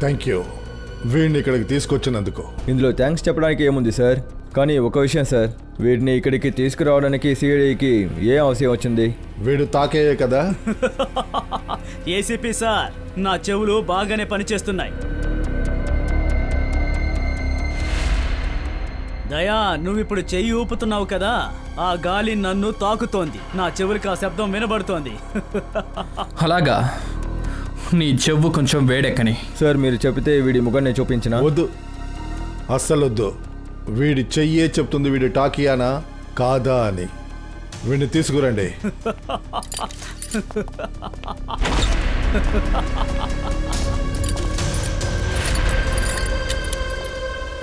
Thank you వీడిని ఇక్కడికి తీసుకొచ్చినందుకు. ఇందులో థ్యాంక్స్ చెప్పడానికి ఏముంది సార్, కానీ ఒక విషయం సార్, వీడిని ఇక్కడికి తీసుకురావడానికి సిఐడికి ఏ అవసరం వచ్చింది? వీడు తాకేయే కదా. ఏసీపీ సార్, నా చెవులు బాగానే పనిచేస్తున్నాయి. దయా, నువ్విప్పుడు చెయ్యి ఊపుతున్నావు కదా, ఆ గాలి నన్ను తాకుతోంది, నా చెవులకి ఆ శబ్దం వినబడుతోంది. అలాగా, నీ చెవు కొంచెం వేడెక్కని. సార్ మీరు చెప్తే వీడి ముఖాన్ని చూపించిన. వద్దు, అస్సలు వద్దు. వీడి చెయ్యే చెప్తుంది వీడి టాకియానా కాదా అని. వీడిని తీసుకురండి.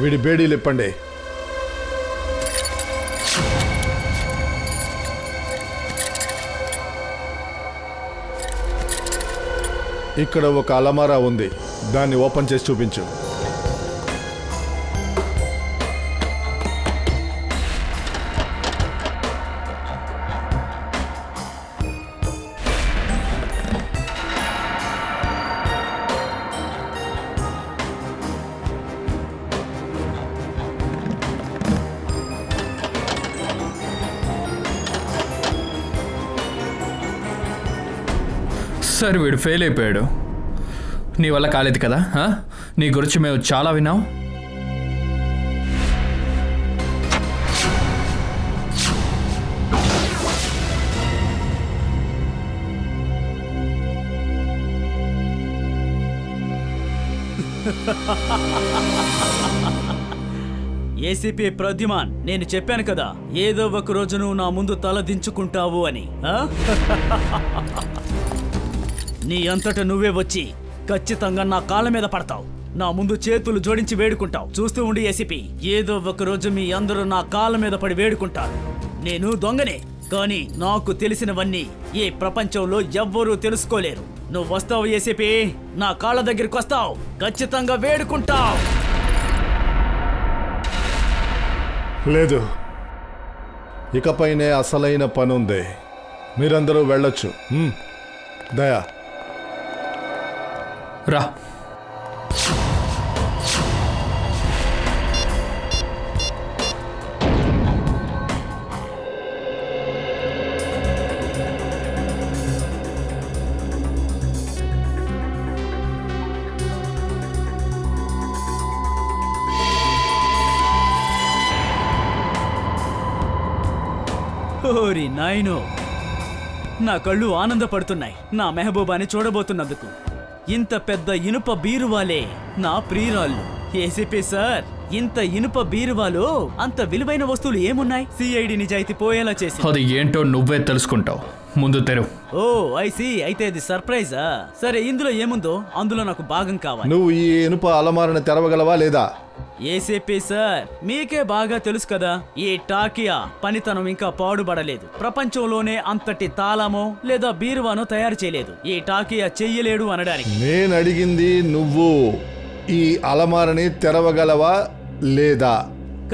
వీడి బేడీలు ఇప్పండి. ఇక్కడ ఒక అలమారా ఉంది, దాన్ని ఓపెన్ చేసి చూపించు. సార్ వీడు ఫెయిల్ అయిపోయాడు. నీ వల్ల కాలేదు కదా. నీ గురించి మేము చాలా విన్నాం. ఏసీపీ ప్రద్యుమాన్, నేను చెప్పాను కదా, ఏదో ఒక రోజు నువ్వు నా ముందు తల దించుకుంటావు అని. నీ అంతటా నువ్వే వచ్చి ఖచ్చితంగా నా కాళ్ళ మీద పడతావు, నా ముందు చేతులు జోడించి వేడుకుంటావు. చూస్తూ ఉండి ఏసీపీ, ఏదో ఒక రోజు మీ అందరూ నా కాళ్ళ మీద పడి వేడుకుంటారు. నేను దొంగనే, కానీ నాకు తెలిసినవన్నీ ఈ ప్రపంచంలో ఎవ్వరూ తెలుసుకోలేరు. నువ్వు వస్తావు ఏసీపీ, నా కాళ్ళ దగ్గరికి వస్తావు, ఖచ్చితంగా వేడుకుంటావు. లేదు, ఇకపైనే అసలైన పనుంది. మీరందరూ వెళ్ళొచ్చు. దయా రా. ఓరి నాయనో, నా కళ్ళు ఆనందపడుతున్నాయి నా మెహబూబాని చూడబోతున్నందుకు. ఇంత పెద్ద ఇనుప బీరువాలే నా ప్రియురాళ్ళు. ఏసీపీ సార్, ఇంత ఇనుప బీరువాలో అంత విలువైన వస్తువులు ఏమున్నాయి? సిఐడి నిజాయితీ పోయేలా చేసి. అది ఏంటో నువ్వే తెలుసుకుంటావు, ముందు తెరు. ఓ ఐసీ, అయితే ఇది సర్ప్రైజా? సరే, ఇందులో ఏముందో అందులో నాకు భాగం కావాలి. నువ్వు ఈ ఇనుప అలమారను తెరవగలవా లేదా? ఏసీపీ సార్, మీకే బాగా తెలుసు కదా, ఈ టాకియా పనితనం ఇంకా పాడుబడలేదు. ప్రపంచంలోనే అంతటి తాళమో లేదా బీరువానో తయారు చేయలేదు ఈ టాకియా చెయ్యలేడు అనడానికి. నేను అడిగింది నువ్వు ఈ అలమారని తెరవగలవా లేదా?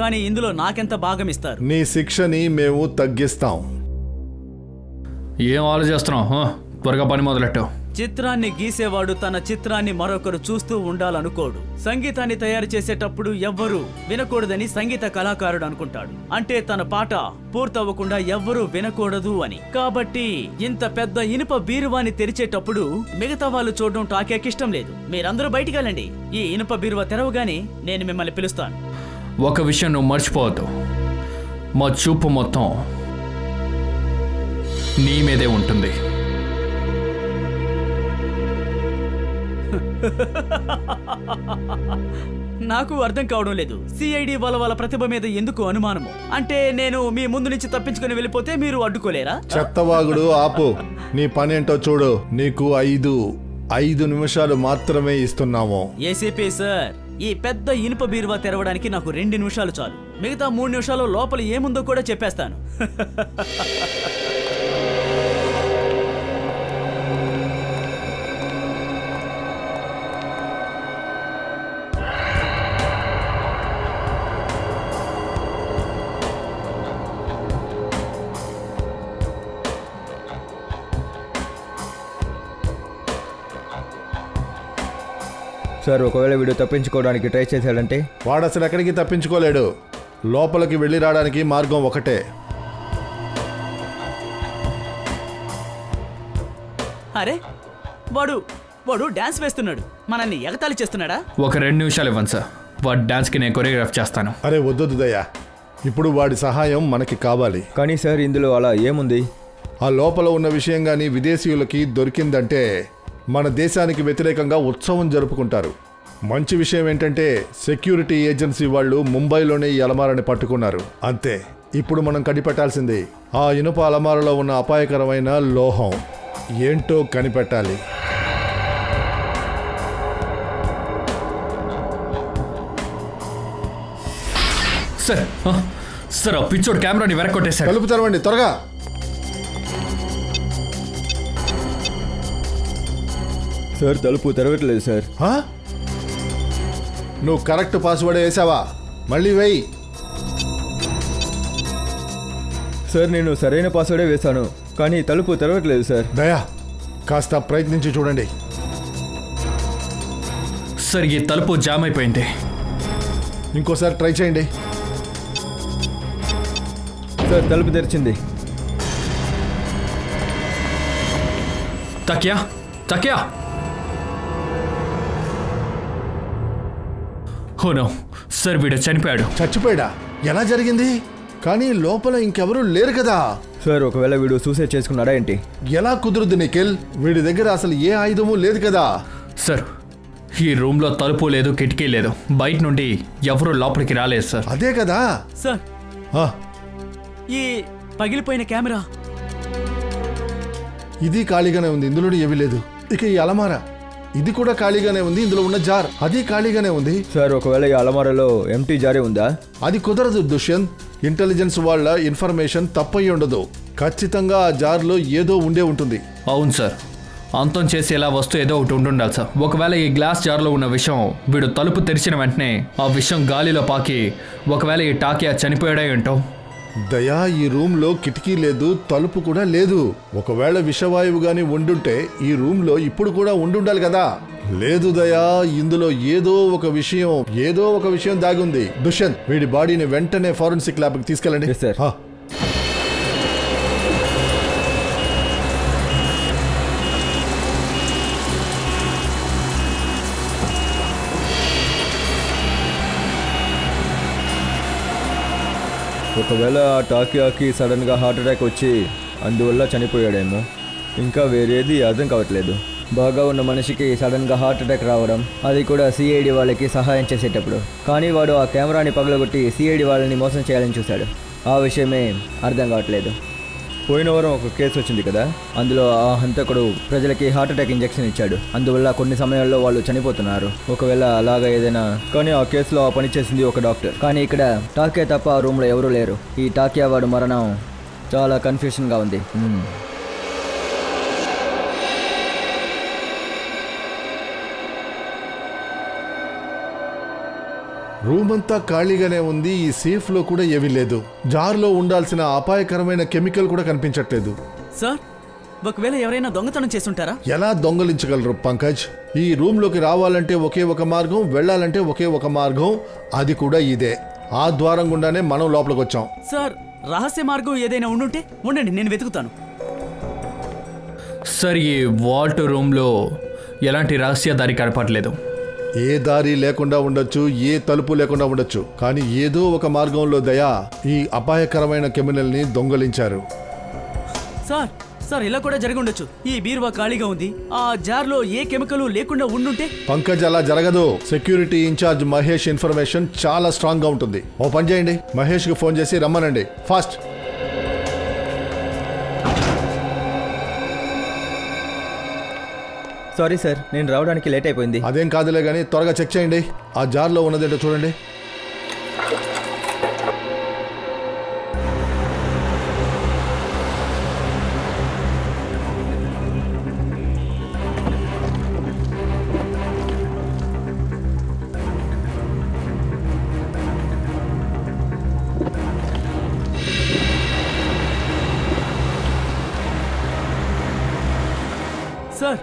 కానీ ఇందులో నాకెంత భాగం ఇస్తారు? నీ శిక్షని మేము తగ్గిస్తాం. ఏం ఆలోచిస్తున్నావు? త్వరగా పని మొదలెట్టు. చిత్రాన్ని గీసేవాడు తన చిత్రాన్ని మరొకరు చూస్తూ ఉండాలనుకోడు. సంగీతాన్ని తయారు చేసేటప్పుడు ఎవ్వరూ వినకూడదని సంగీత కళాకారుడు అనుకుంటాడు. అంటే తన పాట పూర్తవ్వకుండా ఎవ్వరూ వినకూడదు అని. కాబట్టి ఇంత పెద్ద ఇనుప బీరువాని తెరిచేటప్పుడు మిగతా వాళ్ళు చూడడం టాకియాకిష్టం లేదు. మీరందరూ బయటికి వెళ్ళండి. ఈ ఇనుప బీరువా తెరవగానే నేను మిమ్మల్ని పిలుస్తాను. ఒక విషయం నువ్వు మర్చిపోవద్దు, మా చూపు మొత్తం నీ మీదే ఉంటుంది. నాకు అర్థం కావడం లేదు, సిఐడి వాళ్ళ ప్రతిభ మీద ఎందుకు అనుమానము? అంటే నేను మీ ముందు నుంచి తప్పించుకుని వెళ్ళిపోతే మీరు అడ్డుకోలేరా? చెత్తవాగుడు, ఆపు. నీ పని ఏంటో చూడు. నీకు 5 నిమిషాలు మాత్రమే ఇస్తున్నాము. ఏసీపీ సార్, ఈ పెద్ద ఇనుప బీరువా తెరవడానికి నాకు 2 నిమిషాలు చాలు. మిగతా 3 నిమిషాలు లోపల ఏముందో కూడా చెప్పేస్తాను. సార్ ఒకవేళ వీడు తప్పించుకోవడానికి ట్రై చేశాడంటే? వాడు అసలు ఎక్కడికి తప్పించుకోలేడు. లోపలికి వెళ్ళి రావడానికి మార్గం ఒకటే. అరే వాడు వాడు డాన్స్ వేస్తున్నాడు, మనల్ని ఎగతాళి చేస్తున్నాడా? ఒక 2 నిమిషాలు ఇవ్వండి సార్, వాడి డాన్స్కి నేను కొరియోగ్రాఫ్ చేస్తాను. అరే వద్దొద్దు దయ్యా, ఇప్పుడు వాడి సహాయం మనకి కావాలి. కానీ సార్ ఇందులో అలా ఏముంది? ఆ లోపల ఉన్న విషయం కానీ విదేశీయులకి దొరికిందంటే మన దేశానికి వ్యతిరేకంగా ఉత్సవం జరుపుకుంటారు. మంచి విషయం ఏంటంటే సెక్యూరిటీ ఏజెన్సీ వాళ్ళు ముంబైలోనే ఈ అలమారాని పట్టుకున్నారు. అంతే, ఇప్పుడు మనం కనిపెట్టాల్సింది ఆ ఇనుప అలమారలో ఉన్న అపాయకరమైన లోహం ఏంటో కనిపెట్టాలి. సార్ సార్, ఆ పిచ్చోడు కెమెరాని వెనక్కొట్టేశాడు. తలుపు తెరవండి త్వరగా. సార్ తలుపు తెరవట్లేదు సార్. నువ్వు కరెక్ట్ పాస్వర్డ్ వేసావా? మళ్ళీ వెయ్యి. సార్ నేను సరైన పాస్వర్డే వేశాను, కానీ తలుపు తెరవట్లేదు సార్. దయా, కాస్త ప్రయత్నించి చూడండి. సార్ ఈ తలుపు జామ్ అయిపోయింది. ఇంకోసారి ట్రై చేయండి. సార్ తలుపు తెరిచింది. తకియా తకియా. హోనో సార్, వీడు చనిపోయాడు. చచ్చిపోయాడా? ఎలా జరిగింది? కానీ లోపల ఇంకెవరూ లేరు కదా. సార్ ఒకవేళ వీడు సూసైడ్ చేసుకున్నాడా ఏంటి? ఎలా కుదురుద్ది నిఖిల్? వీడి దగ్గర అసలు ఏ ఆయుధము లేదు కదా. సార్ ఈ రూమ్లో తలుపు లేదు, కిటికీ లేదు, బయట నుండి ఎవరు లోపలికి రాలేదు సార్. అదే కదా సార్. ఈ పగిలిపోయిన కెమెరా ఇది ఖాళీగానే ఉంది, ఇందులో ఏమీ లేదు. ఇక ఈ అలమారా ఇది కూడా ఖాళీగానే ఉంది, ఇందులో ఉన్న జార్ అది ఖాళీగానే ఉంది. సార్ ఒకవేళ ఈ అలమారాలో ఎంటీ జారే ఉందా? అది కుదరదు దుష్యంత్. ఇంటెలిజెన్స్ వాళ్ళ ఇన్ఫర్మేషన్ తప్పయి ఉండదు. ఖచ్చితంగా ఆ జార్లో ఏదో ఉండే ఉంటుంది. అవును సార్, అంతం చేసేలా వస్తువు ఏదో ఒకటి ఉండాలి సార్. ఒకవేళ ఈ గ్లాస్ జార్లో ఉన్న విషయం వీడు తలుపు తెరిచిన వెంటనే ఆ విషయం గాలిలో పాకి ఒకవేళ ఈ టాకియా చనిపోయాడా ఏంటో. దయా, ఈ రూమ్లో కిటికీ లేదు, తలుపు కూడా లేదు. ఒకవేళ విషవాయువు గాని ఉండుంటే ఈ రూమ్లో ఇప్పుడు కూడా ఉండుండాలి కదా. లేదు దయా, ఇందులో ఏదో ఒక విషయం దాగుంది. దుష్యంత్, వీడి బాడీని వెంటనే ఫారెన్సిక్ ల్యాబ్కి తీసుకెళ్ళండి. Yes, sir. ఒకవేళ ఆ టాకియాకి సడన్గా హార్ట్ అటాక్ వచ్చి అందువల్ల చనిపోయాడేమో. ఇంకా వేరేది అర్థం కావట్లేదు. బాగా ఉన్న మనిషికి సడన్గా హార్ట్ అటాక్ రావడం, అది కూడా సిఐడి వాళ్ళకి సహాయం చేసేటప్పుడు. కానీ వాడు ఆ కెమెరాని పగలగొట్టి సిఐడి వాళ్ళని మోసం చేయాలని చూశాడు. ఆ విషయమే అర్థం కావట్లేదు. పోయిన వారం ఒక కేసు వచ్చింది కదా, అందులో ఆ హంతకుడు ప్రజలకి హార్ట్ అటాక్ ఇంజెక్షన్ ఇచ్చాడు. అందువల్ల కొన్ని సమయాల్లో వాళ్ళు చనిపోతున్నారు. ఒకవేళ అలాగా ఏదైనా. కానీ ఆ కేసులో ఆ పని చేసింది ఒక డాక్టర్. కానీ ఇక్కడ టాకియా తప్ప ఆ రూమ్లో ఎవరూ లేరు. ఈ టాకియా వాడు మరణం చాలా కన్ఫ్యూషన్గా ఉంది. రూమ్ అంతా ఖాళీగానే ఉంది. ఈ సేఫ్ లో కూడా ఏమీ లేదు. జార్లో ఉండాల్సిన అపాయకరమైన కెమికల్ కూడా కనిపించట్లేదు. సార్ ఒకవేళ ఎవరైనా దొంగతనం చేసుంటారా? ఎలా దొంగలించగలరు పంకజ్? ఈ రూమ్ లోకి రావాలంటే ఒకే ఒక మార్గం, వెళ్ళాలంటే ఒకే ఒక మార్గం, అది కూడా ఇదే. ఆ ద్వారం గుండానే మనం లోపలికి వచ్చాం. సార్ రహస్య మార్గం ఏదైనా ఉండుంటే ఉండండి, నేను వెతుకుతాను. సార్ ఈ వాల్ట్ రూమ్లో ఎలాంటి రహస్య దారి కనపడలేదు. ఏ దారి లేకుండా ఉండొచ్చు, ఏ తలుపు లేకుండా ఉండొచ్చు, కానీ ఏదో ఒక మార్గంలో దయా ఈ అపాయకరమైన కెమికల్ ని దొంగలించారు. సార్ సార్ ఇలా కూడా జరిగి ఉండొచ్చు. ఈ బీరువా ఖాళీగా ఉంది, ఆ జార్లో ఏ కెమికల్ లేకుండా ఉండుంటే. పంకజ్ అలా జరగదు. సెక్యూరిటీ ఇన్ఛార్జ్ మహేష్ ఇన్ఫర్మేషన్ చాలా స్ట్రాంగ్ గా ఉంటుంది. ఓ పని చేయండి, మహేష్ కి ఫోన్ చేసి రమ్మనండి ఫాస్ట్. సారీ సార్, నేను రావడానికి లేట్ అయిపోయింది. అదేం కాదులే కానీ త్వరగా చెక్ చేయండి. ఆ జార్లో ఉన్నదేంటో చూడండి. సార్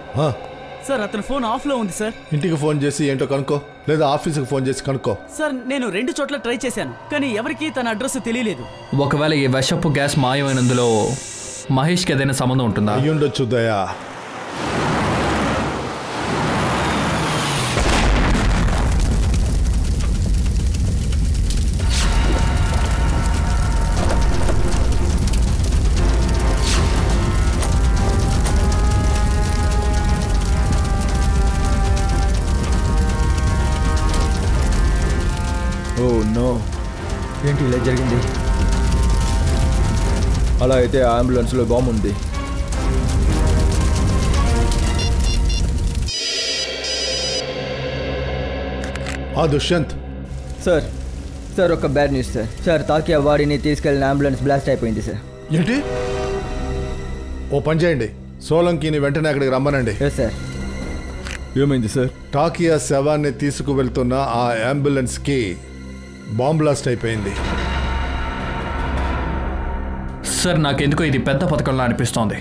సార్ అతని ఫోన్ ఆఫ్లో ఉంది సార్. ఇంటికి ఫోన్ చేసి ఏంటో కనుక్కో, లేదా ఆఫీస్కి ఫోన్ చేసి కనుక్కో. సార్ నేను 2 చోట్ల ట్రై చేశాను, కానీ ఎవరికీ తన అడ్రస్ తెలియలేదు. ఒకవేళ ఈ విషపు గ్యాస్ మాయమైనందులో మహేష్కి ఏదైనా సంబంధం ఉంటుందా? అయ్యుండొచ్చు దయా. ఓ నో, ఏంటి ఇలా జరిగింది? అలా అయితే అంబులెన్స్లో బాంబు ఉంది. దుష్యంత్ సార్ సార్ ఒక బ్యాడ్ న్యూస్ సార్. సార్ తాకియా బాడీని తీసుకెళ్లిన అంబులెన్స్ బ్లాస్ట్ అయిపోయింది సార్. ఏంటి? ఓ పని చేయండి, సోలంకిని వెంటనే అక్కడికి రమ్మనండి. Yes sir. ఏమైంది సార్? టాకియా శవాన్ని తీసుకువెళ్తున్న ఆ అంబులెన్స్కి బాంబ్ బ్లాస్ట్ అయిపోయింది. సార్ నాకెందుకో ఇది పెద్ద పథకంలా అనిపిస్తోంది.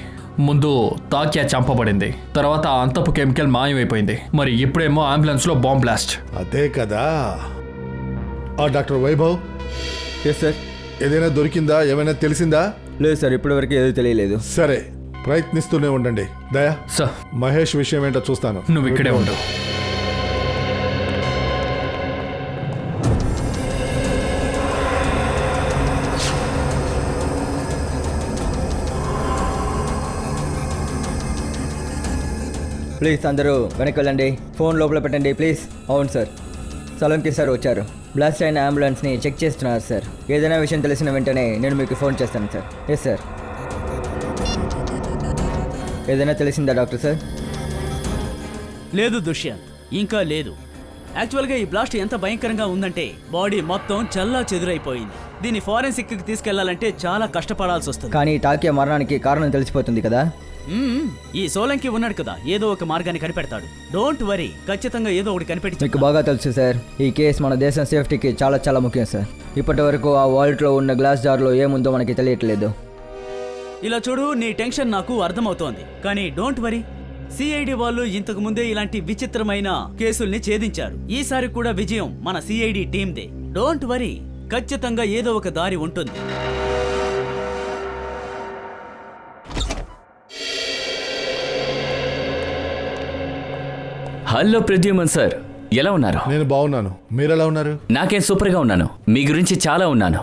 ముందు తాకియా చంపబడింది, తర్వాత ఆ అంతపు కెమికల్ మాయమైపోయింది, మరి ఇప్పుడేమో అంబులెన్స్లో బాంబ్ బ్లాస్ట్. అదే కదా. డాక్టర్ వైభవ్. Yes sir. ఏదైనా దొరికిందా? ఏమైనా తెలిసిందా? లేదు సార్, ఇప్పటివరకు ఏదో తెలియలేదు. సరే, ప్రయత్నిస్తూనే ఉండండి. దయా, సార్ మహేష్ విషయం ఏంటో చూస్తాను. నువ్వు ఇక్కడే ఉండు. ప్లీజ్ అందరూ వెనక్కి వెళ్ళండి. ఫోన్ లోపల పెట్టండి ప్లీజ్. అవును సార్, సలంకి సార్ వచ్చారు. బ్లాస్ట్ అయిన అంబులెన్స్ని చెక్ చేస్తున్నారు సార్. ఏదైనా విషయం తెలిసిన వెంటనే నేను మీకు ఫోన్ చేస్తాను సార్. Yes sir. ఏదైనా తెలిసిందా డాక్టర్ సార్? లేదు దుష్యంత్, ఇంకా లేదు. యాక్చువల్గా ఈ బ్లాస్ట్ ఎంత భయంకరంగా ఉందంటే బాడీ మొత్తం చల్లా చెదురైపోయింది. దీన్ని ఫారెన్సిక్కి తీసుకెళ్లాలంటే చాలా కష్టపడాల్సి వస్తుంది. కానీ టాకియా మరణానికి కారణం తెలిసిపోతుంది కదా. ఈ సోలంకి ఉన్నాడు కదా, ఏదో ఒక మార్గాన్ని కనిపెడతాడు. డోంట్ వరీ, ఖచ్చితంగా ఏదో ఒకటి కనిపెట్టి. మీకు బాగా తెలుసు సార్, ఈ కేసు మన దేశం సేఫ్టీకి చాలా చాలా ముఖ్యం సార్. ఇప్పటి వరకు ఆ వాల్ట్లో ఉన్న గ్లాస్ జార్లో ఏముందో మనకి తెలియట్లేదు. ఇలా చూడు, నీ టెన్షన్ నాకు అర్థమవుతోంది, కానీ డోంట్ వరీ. సిఐడి వాళ్ళు ఇంతకు ముందే ఇలాంటి విచిత్రమైన కేసుల్ని ఛేదించారు. ఈసారి కూడా విజయం మన సిఐడి టీందే. డోంట్ వరీ, ఖచ్చితంగా ఏదో ఒక దారి ఉంటుంది. హలో ప్రద్యుమన్ సార్, ఎలా ఉన్నారు? నేను బాగున్నాను, మీరెలా ఉన్నారు? నాకేం సూపర్గా ఉన్నాను. మీ గురించి చాలా ఉన్నాను.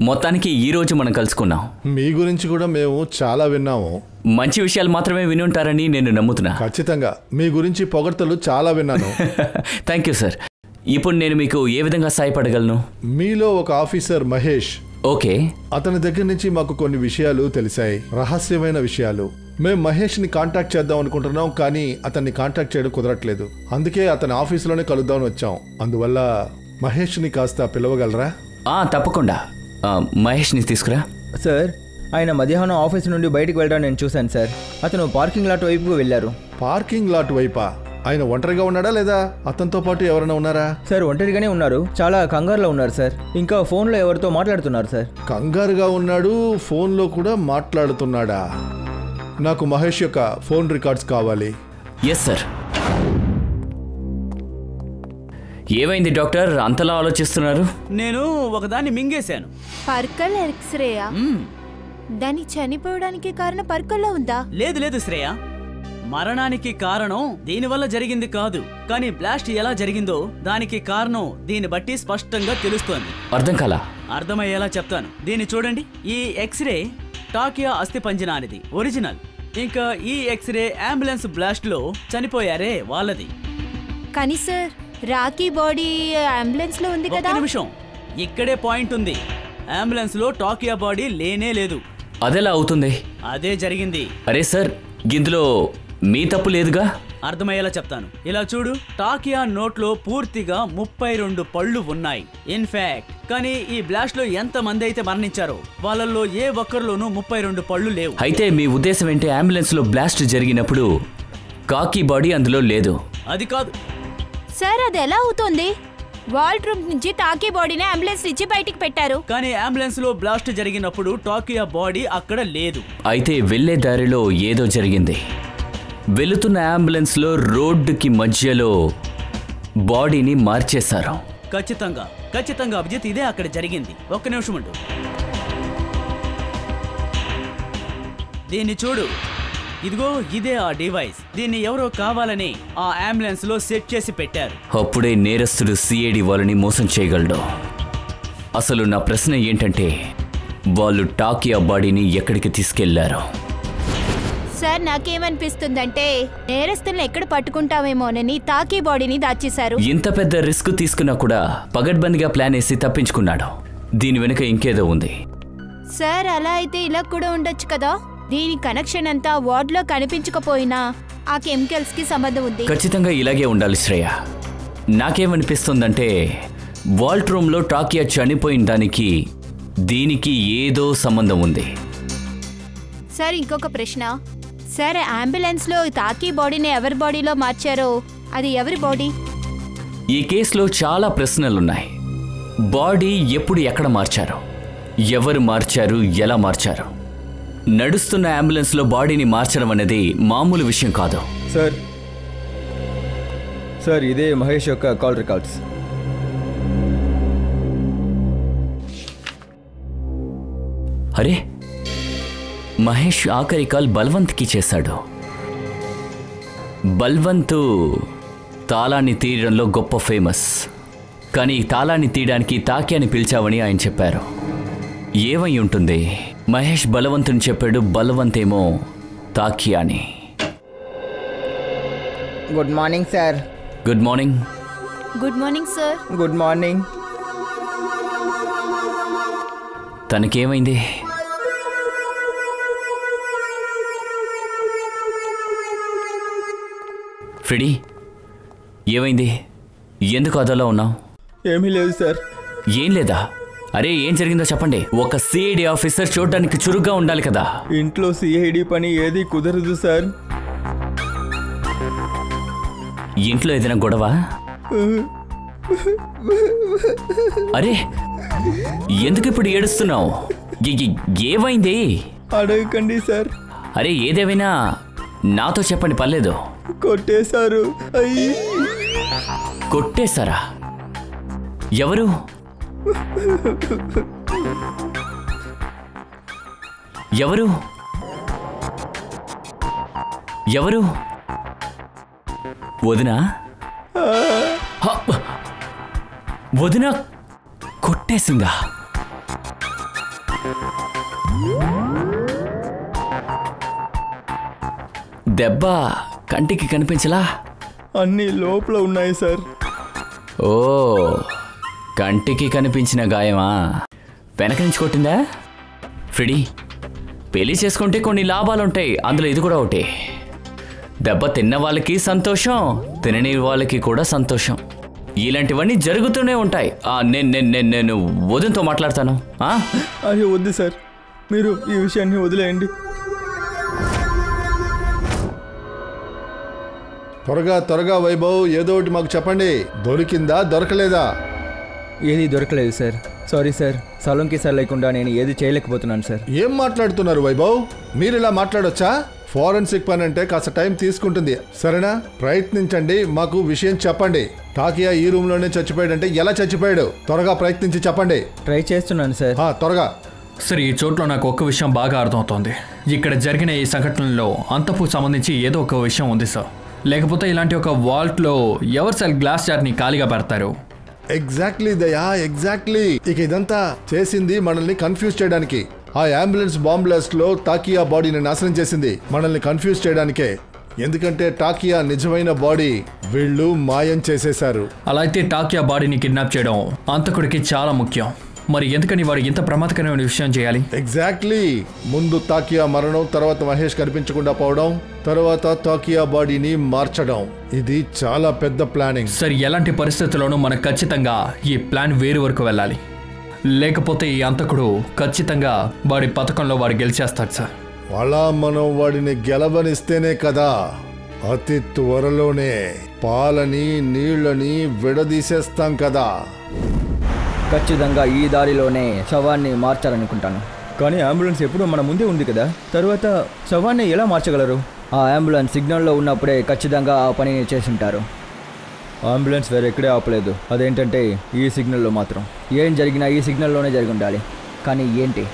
మొత్తానికి ఈ రోజు మనం కలుసుకున్నాం. మీ గురించి కూడా మేము చాలా విన్నాము. మంచి విషయాలు మాత్రమే వినుంటారని నేను నమ్ముతున్నా. ఖచ్చితంగా మీ గురించి పొగడ్తలు చాలా విన్నాను. Thank you sir. ఇప్పుడు నేను మీకు ఏ విధంగా సహాయపడగలను? మీలో ఒక ఆఫీసర్ మహేష్. ఓకే. అతని దగ్గర నుంచి మాకు కొన్ని విషయాలు తెలిసాయి, రహస్యమైన విషయాలు. మేము మహేష్ని కాంటాక్ట్ చేద్దాం అనుకుంటున్నాం, కానీ అతన్ని కాంటాక్ట్ చేయడం కుదరట్లేదు. అందుకే అతని ఆఫీసులోనే కలుద్దామని వచ్చాం. అందువల్ల మహేష్ని కాస్త పిలవగలరా? తప్పకుండా. మహేష్ని తీసుకురా. సార్, ఆయన మధ్యాహ్నం ఆఫీస్ నుండి బయటికి వెళ్ళడం నేను చూశాను సార్. అతను పార్కింగ్ లాట్ వైపుకు వెళ్ళారు. పార్కింగ్ లాట్ వైపా? ఆయన ఒంటరిగా ఉన్నాడా లేదా అతనితో పాటు ఎవరైనా ఉన్నారా? సార్ ఒంటరిగానే ఉన్నారు. చాలా కంగారులో ఉన్నారు సార్. ఇంకా ఫోన్లో ఎవరితో మాట్లాడుతున్నారు సార్. కంగారుగా ఉన్నాడు, ఫోన్లో కూడా మాట్లాడుతున్నాడా? నాకు మహేష్ యొక్క ఫోన్ రికార్డ్స్ కావాలి. Yes sir. ఏమైంది డాక్టర్, అంతలా ఆలోచిస్తున్నారు? నేను ఒకదాన్ని మింగేశాను. పర్కల్ ఎక్స్రేయా? దాన్ని చనిపోవడానికి కారణం పర్కల్లో ఉందా? లేదు లేదు శ్రేయ, మరణానికి కారణం దీనివల్ల జరిగింది కాదు, కానీ బ్లాస్ట్ ఎలా జరిగిందో దానికి కారణం దీన్ని బట్టి స్పష్టంగా తెలుస్తోంది. అర్థం కాలా? అర్థమయ్యేలా చెప్తాను. దీన్ని చూడండి. ఈ ఎక్స్రే టాకియా అస్థిపంజనానిది, ఒరిజినల్. ఇంకా ఈ ఎక్స్రే అంబులెన్స్ బ్లాస్ట్ లో చనిపోయారే వాళ్ళది. కానీ సార్, రాకీ బాడీ అంబులెన్స్ లో ఉంది కదా. ఒక్క నిమిషం, ఇక్కడే పాయింట్ ఉంది. అంబులెన్స్ లో టాకియా బాడీ లేనే లేదు. అదెలా అవుతుంది? అదే జరిగింది. అరే సార్, ఇందులో మీ తప్పు లేదుగా. అర్థమయ్యేలా చెప్తాను. ఇలా చూడు, టాకియా నోట్లో పూర్తిగా 32 పళ్ళు ఉన్నాయి. ఇన్ఫాక్ట్ కానీ ఈ బ్లాస్ట్ లో ఎంత మంది అయితే మరణించారో వాళ్ళల్లో ఏ ఒక్కరిలోనూ 32 పళ్ళు లేవు. అయితే మీ ఉద్దేశం ఏంటి? అంబులెన్స్ లో బ్లాస్ట్ జరిగినప్పుడు కాకి బాడీ అందులో లేదు? అది కాదు సార్, అది ఎలా అవుతుంది? వాల్ట్ రూమ్ నుంచి టాకీ బాడీని అంబులెన్స్ నుంచి బయటికి పెట్టారు. కానీ అంబులెన్స్ లో బ్లాస్ట్ జరిగినప్పుడు టాకియా బాడీ అక్కడ లేదు. అయితే వెళ్లే దారిలో ఏదో జరిగింది. వెళుతున్న అంబులెన్స్లో రోడ్డుకి మధ్యలో బాడీని మార్చేశారు. ఖచ్చితంగా ఖచ్చితంగా అభిజిత్, ఇదే అక్కడ జరిగింది. ఒక్క నిమిషం ఉండు. దీన్ని చూడు. ఇదిగో ఇదే ఆ డివైస్. దీన్ని ఎవరో కావాలని ఆ అంబులెన్స్ లో సెట్ చేసి పెట్టారు. అప్పుడే నేరస్తుడు సిఐడి వాళ్ళని మోసం చేయగలడు. అసలు నా ప్రశ్న ఏంటంటే వాళ్ళు టాకియా బాడీని ఎక్కడికి తీసుకెళ్లారు? సార్ నాకేమనిపిస్తుందంటే నేరస్తులను ఎక్కడ పట్టుకుంటామేమోనని తాకీ బాడీని దాచేశారు. ఇంత పెద్ద రిస్క్ తీసుకున్నా కూడా పగడ్బందీగా ప్లాన్ వేసి తప్పించుకున్నాడు. దీని వెనుక ఇంకేదో ఉంది. సార్ అలా అయితే ఇలా కూడా ఉండొచ్చు కదా. దీని కనెక్షన్ అంతా వార్డులో కనిపించకపోయినా ఆ కెమికల్స్ కి సంబంధం ఉంది. ఖచ్చితంగా ఇలాగే ఉండాలి శ్రేయ. నాకేమనిపిస్తుందంటే వాల్ట్ రూమ్లో టాకియా చనిపోయిన దానికి దీనికి ఏదో సంబంధం ఉంది. సార్ ఇంకొక ప్రశ్న. సార్ అంబులెన్స్ లో తాకీ బాడీని ఎవరి బాడీలో మార్చారో అది ఎవరి బాడీ? ఈ కేసులో చాలా ప్రశ్నలున్నాయి. బాడీ ఎప్పుడు ఎక్కడ మార్చారు, ఎవరు మార్చారు, ఎలా మార్చారు? నడుస్తున్న అంబులెన్స్లో బాడీని మార్చడం అనేది మామూలు విషయం కాదు. సార్ ఇదే మహేష్ యొక్క కాల్ రికార్డ్స్. అరే, మహేష్ ఆఖరి కాల్ బల్వంత్కి చేశాడు. బల్వంత్ తాళాన్ని తీయడంలో గొప్ప ఫేమస్. కానీ తాళాన్ని తీయడానికి తాకియాని పిలిచావని ఆయన చెప్పారు. ఏమై ఉంటుంది? మహేష్ బలవంతుని చెప్పాడు, బలవంత్ ఏమో తాకియాని. Good morning sir. Good morning. Good morning sir. Good morning. తనకేమైంది? ఫ్రెడీ, ఏమైంది? ఎందుకు అదోలా ఉన్నావు? ఏమీ లేదు సార్. ఏం లేదా? అరే, ఏం జరిగిందో చెప్పండి. ఒక సిఐడి ఆఫీసర్ చూడడానికి చురుగ్గా ఉండాలి కదా. ఇంట్లో సిఐడి పని ఏది కుదరదు సార్. ఇంట్లో ఏదైనా గొడవ? అరే, ఎందుకు ఇప్పుడు ఏడుస్తున్నావు? ఏమైంది? అడగకండి సార్. అరే, ఏదేమైనా నాతో చెప్పండి, పర్లేదు. కొట్టేశారు. కొట్టేశారా? ఎవరు? ఎవరు? ఎవరు? వదినా? వదినా కొట్టేసిందా? దెబ్బ కంటికి కనిపించలా? అన్నీ లోపల ఉన్నాయి సార్. ఓ, కంటికి కనిపించిన గాయమా? వెనక నుంచి కొట్టిందా? ఫ్రెడీ, పెళ్లి చేసుకుంటే కొన్ని లాభాలుంటాయి, అందులో ఇది కూడా ఒకటి. దెబ్బ తిన్న వాళ్ళకి సంతోషం, తినని వాళ్ళకి కూడా సంతోషం. ఇలాంటివన్నీ జరుగుతూనే ఉంటాయి. నేను వదినతో మాట్లాడతాను. అది వద్దు సార్, మీరు ఈ విషయాన్ని వదిలేయండి. త్వరగా వైభవ్, ఏదో ఒకటి మాకు చెప్పండి. దొరికిందా, దొరకలేదా? ఏది దొరకలేదు సార్. సారీ సార్, సలోంకి సార్ లేకుండా నేను ఏది చేయలేకపోతున్నాను సార్. ఏం మాట్లాడుతున్నారు వైభవ్? మీరు ఇలా మాట్లాడొచ్చా? ఫోరెన్సిక్ పని అంటే కాస్త టైం తీసుకుంటుంది, సరేనా? ప్రయత్నించండి, మాకు విషయం చెప్పండి. టాకియా ఈ రూమ్ లోనే చచ్చిపోయాడంటే ఎలా చచ్చిపోయాడు? త్వరగా ప్రయత్నించి చెప్పండి. ట్రై చేస్తున్నాను సార్. త్వరగా. సరే, ఈ చోట్లో నాకు ఒక్క విషయం బాగా అర్థమవుతోంది. ఇక్కడ జరిగిన ఈ సంఘటనలో అంతపు సంబంధించి ఏదో ఒక విషయం ఉంది సార్. లేకపోతే ఇలాంటి ఒక వాల్ట్లో ఎవరు సార్ గ్లాస్ జార్ని ఖాళీగా పెడతారు? ఎగ్జాక్ట్లీ దయా, ఎగ్జాక్ట్లీ. ఇక ఇదంతా చేసింది మనల్ని కన్ఫ్యూజ్ చేయడానికి. ఆ అంబులెన్స్ బాంబ్ బ్లాస్ట్ లో టాకియా బాడీని నాశనం చేసింది మనల్ని కన్ఫ్యూజ్ చేయడానికే. ఎందుకంటే టాకియా నిజమైన బాడీ వీళ్ళు మాయం చేసేశారు. అలా అయితే టాకియా బాడీని కిడ్నాప్ చేయడం అంతకుడికి చాలా ముఖ్యం. మరి ఎందుకని వాడు ఇంత ప్రమాదకరమైన విషయం చేయాలి? ఎగ్జాక్ట్లీ. ముందు టాకియా మరణం, తర్వాత మహేష్ కనిపించకుండా పోవడం, తర్వాత టాకియా బాడీని మార్చడం. ఇది చాలా పెద్ద ప్లానింగ్. సరే, ఎలాంటి పరిస్థితుల్లోనూ మనం ఖచ్చితంగా ఈ ప్లాన్ వేరు వరకు వెళ్ళాలి. లేకపోతే ఈ అంతకుడు ఖచ్చితంగా వాడి పథకంలో వాడు గెలిచేస్తాడు సార్. అలా మనం వాడిని గెలవనిస్తేనే కదా అతి త్వరలోనే పాలని నీళ్ళని విడదీసేస్తాం కదా. ఖచ్చితంగా ఈ దారిలోనే శవాన్ని మార్చాలనుకుంటాను. కానీ అంబులెన్స్ ఎప్పుడూ మన ముందే ఉంది కదా, తర్వాత శవాన్ని ఎలా మార్చగలరు? ఆ అంబులెన్స్ సిగ్నల్లో ఉన్నప్పుడే ఖచ్చితంగా ఆ పనిని చేసుంటారు. అంబులెన్స్ వేరే ఎక్కడే ఆపలేదు. అదేంటంటే ఈ సిగ్నల్లో మాత్రం. ఏం జరిగినా ఈ సిగ్నల్లోనే జరిగి ఉండాలి. కానీ ఏంటి?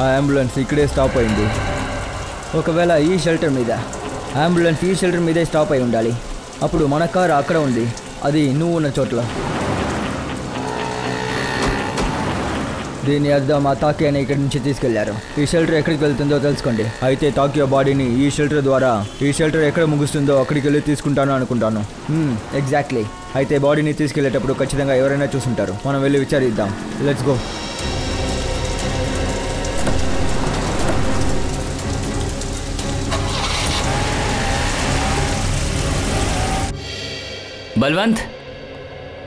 ఆ అంబులెన్స్ ఇక్కడే స్టాప్ అయింది. ఒకవేళ ఈ షెల్టర్ మీద అంబులెన్స్ ఈ షెల్టర్ మీదే స్టాప్ అయి ఉండాలి. అప్పుడు మన కారు అక్కడ ఉంది, అది నువ్వు ఉన్న చోట్ల. దీని అర్థం ఆ తాకియాని ఇక్కడి నుంచి తీసుకెళ్లారు. ఈ షెల్టర్ ఎక్కడికి వెళ్తుందో తెలుసుకోండి. అయితే తాకియా బాడీని ఈ షెల్టర్ ద్వారా ఈ షెల్టర్ ఎక్కడ ముగుస్తుందో అక్కడికి వెళ్ళి తీసుకుంటాను అనుకుంటాను. ఎగ్జాక్ట్లీ. అయితే బాడీని తీసుకెళ్లేటప్పుడు ఖచ్చితంగా ఎవరైనా చూసుంటారు. మనం వెళ్ళి విచారిద్దాం. Let's go.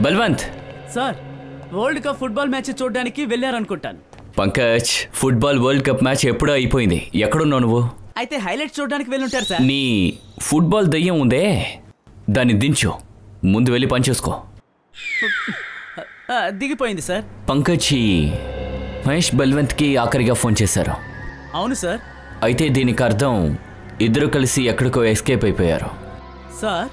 Balwant sir, world cup football match చూడడానికి వెళ్ళారనుకుంటాను. Pankaj, football world cup match ఎప్పుడో అయిపోయింది. ఎక్కడున్నావు నువ్వు? అయితే హైలైట్స్ చూడడానికి వెళ్ళుంటారు సార్. నీ ఫుట్బాల్ దయ్యం ఉందే, దాన్ని దించు. ముందు వెళ్ళి పని చేసుకో. దిగిపోయింది సార్. పంకజ్ మహేష్ బల్వంత్కి ఆఖరిగా ఫోన్ చేశారు. అవును సార్. అయితే దీనికి అర్థం ఇద్దరు కలిసి ఎక్కడికో ఎస్కేప్ అయిపోయారు. సార్,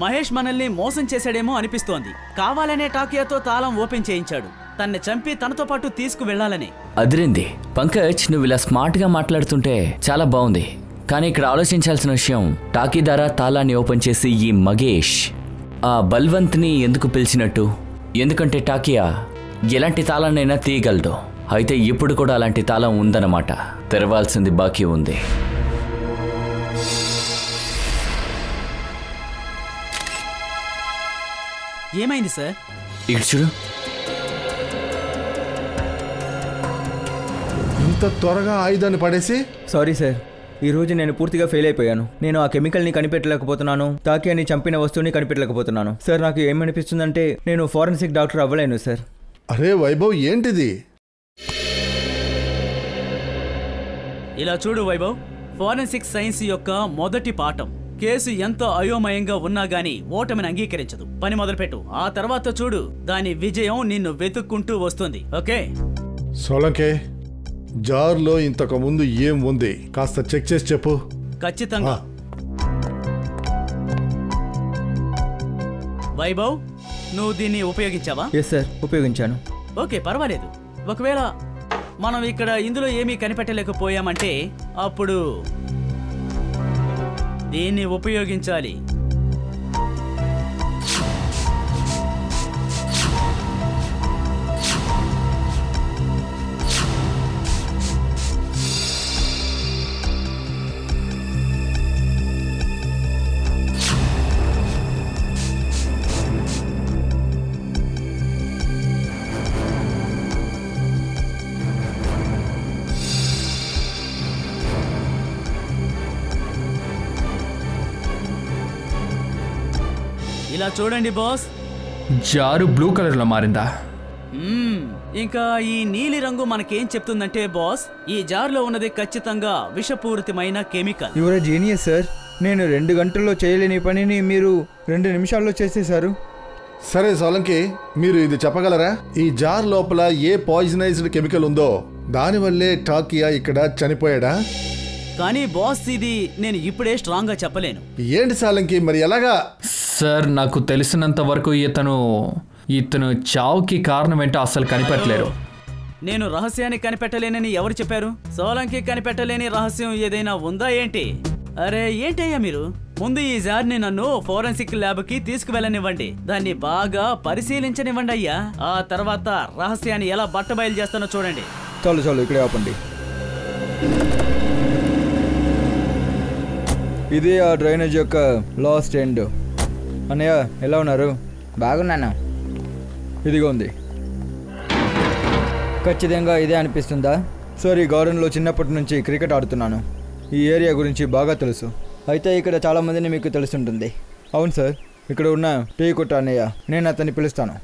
మహేష్ మనల్ని మోసం చేశాడేమో అనిపిస్తోంది. కావాలనే టాకియాతో తాళం ఓపెన్ చేయించాడు, తన్ని చంపి తనతో పాటు తీసుకువెళ్లాలని. అదిరింది పంకజ్, నువ్వు ఇలా స్మార్ట్గా మాట్లాడుతుంటే చాలా బాగుంది. కానీ ఇక్కడ ఆలోచించాల్సిన విషయం, టాకీ ద్వారా తాళాన్ని ఓపెన్ చేసి ఈ మగేష్ ఆ బల్వంత్ని ఎందుకు పిలిచినట్టు? ఎందుకంటే టాకియా ఎలాంటి తాళాన్నైనా తీయగలడు. అయితే ఇప్పుడు కూడా అలాంటి తాళం ఉందన్నమాట. తెరవాల్సింది బాకీ ఉంది. ఏమైంది సార్? ఇక్కడ చూడు. ఇంత త్వరగా ఆయుధాన్ని పడేసి? సారీ సార్, ఈరోజు నేను పూర్తిగా ఫెయిల్ అయిపోయాను. నేను ఆ కెమికల్ని కనిపెట్టలేకపోతున్నాను, తాకియాని చంపిన వస్తువుని కనిపెట్టలేకపోతున్నాను. సార్, నాకు ఏమనిపిస్తుందంటే నేను ఫారెన్సిక్ డాక్టర్ అవ్వలేను సార్. అరే వైభవ్, ఏంటిది? ఇలా చూడు వైభవ్, ఫారెన్సిక్ సైన్స్ యొక్క మొదటి పాఠం, కేసు ఎంత అయోమయంగా ఉన్నా గానీ ఓటమిని అంగీకరించదు. పని మొదలుపెట్టు. ఆ తర్వాత చూడు, దాని విజయం నిన్ను వెతుక్కుంటూ వస్తుంది. ఓకే సోలంకే, జార్లో ఇంతకు ముందు ఏం ఉంది కాస్త చెక్ చేసి చెప్పు. ఖచ్చితంగా. వైభవ్, నువ్వు దీన్ని ఉపయోగించావా? ఎస్ సార్, ఉపయోగించాను. ఓకే, పర్వాలేదు. ఒకవేళ మనం ఇక్కడ ఇందులో ఏమీ కనిపెట్టలేకపోయామంటే అప్పుడు దీన్ని ఉపయోగించాలి. ఇలా చూడండి బాస్, జారు బ్లూ కలర్లో మారిందా? ఇంకా ఈ నీలి రంగు మనకేం చెప్తుందంటే బాస్, ఈ జార్లో ఉన్నది ఖచ్చితంగా విషపూరితమైన కెమికల్. Your genius sir. నేను 2 గంటల్లో చేయలేని పనిని మీరు 2 నిమిషాల్లో చేసేశారు. సరే సోలంకి, మీరు ఇది చెప్పగలరా? ఈ జార్ లోపల ఏ పాయిజనైజ్డ్ కెమికల్ ఉందో దానివల్లే టాకియా ఇక్కడ చనిపోయాడా? కానీ బాస్, ఇది నేను ఇప్పుడే స్ట్రాంగ్ గా చెప్పలేను. ఏంటి సోలంకి, మరి ఎలాగా? సార్, నాకు తెలిసినంత వరకు ఇతను చావుకి కారణం ఏంటో అసలు కనిపెట్టలేరు. నేను రహస్యాన్ని కనిపెట్టలేనని ఎవరు చెప్పారు? సోలంకి కనిపెట్టలేని రహస్యం ఏదైనా ఉందా ఏంటి? అరే ఏంటయ్యా మీరు, ముందు ఈ జార్ని నన్ను ఫోరెన్సిక్ ల్యాబ్కి తీసుకువెళ్ళనివ్వండి, దాన్ని బాగా పరిశీలించనివ్వండి అయ్యా. ఆ తర్వాత రహస్యాన్ని ఎలా బట్టబయలు చేస్తానో చూడండి. చాలు ఇక్కడే ఆపండి. ఇదే ఆ డ్రైనేజ్ యొక్క లాస్ట్ ఎండ్. అన్నయ్య, ఎలా ఉన్నారు? బాగున్నాను. ఇదిగో ఉంది. ఖచ్చితంగా ఇదే అనిపిస్తుందా? సార్, ఈ గార్డెన్లో చిన్నప్పటి నుంచి క్రికెట్ ఆడుతున్నాను. ఈ ఏరియా గురించి బాగా తెలుసు. అయితే ఇక్కడ చాలామందిని మీకు తెలుసుంటుంది. అవును సార్, ఇక్కడ ఉన్న టీ కొట్టు అన్నయ్య, నేను అతన్ని పిలుస్తాను.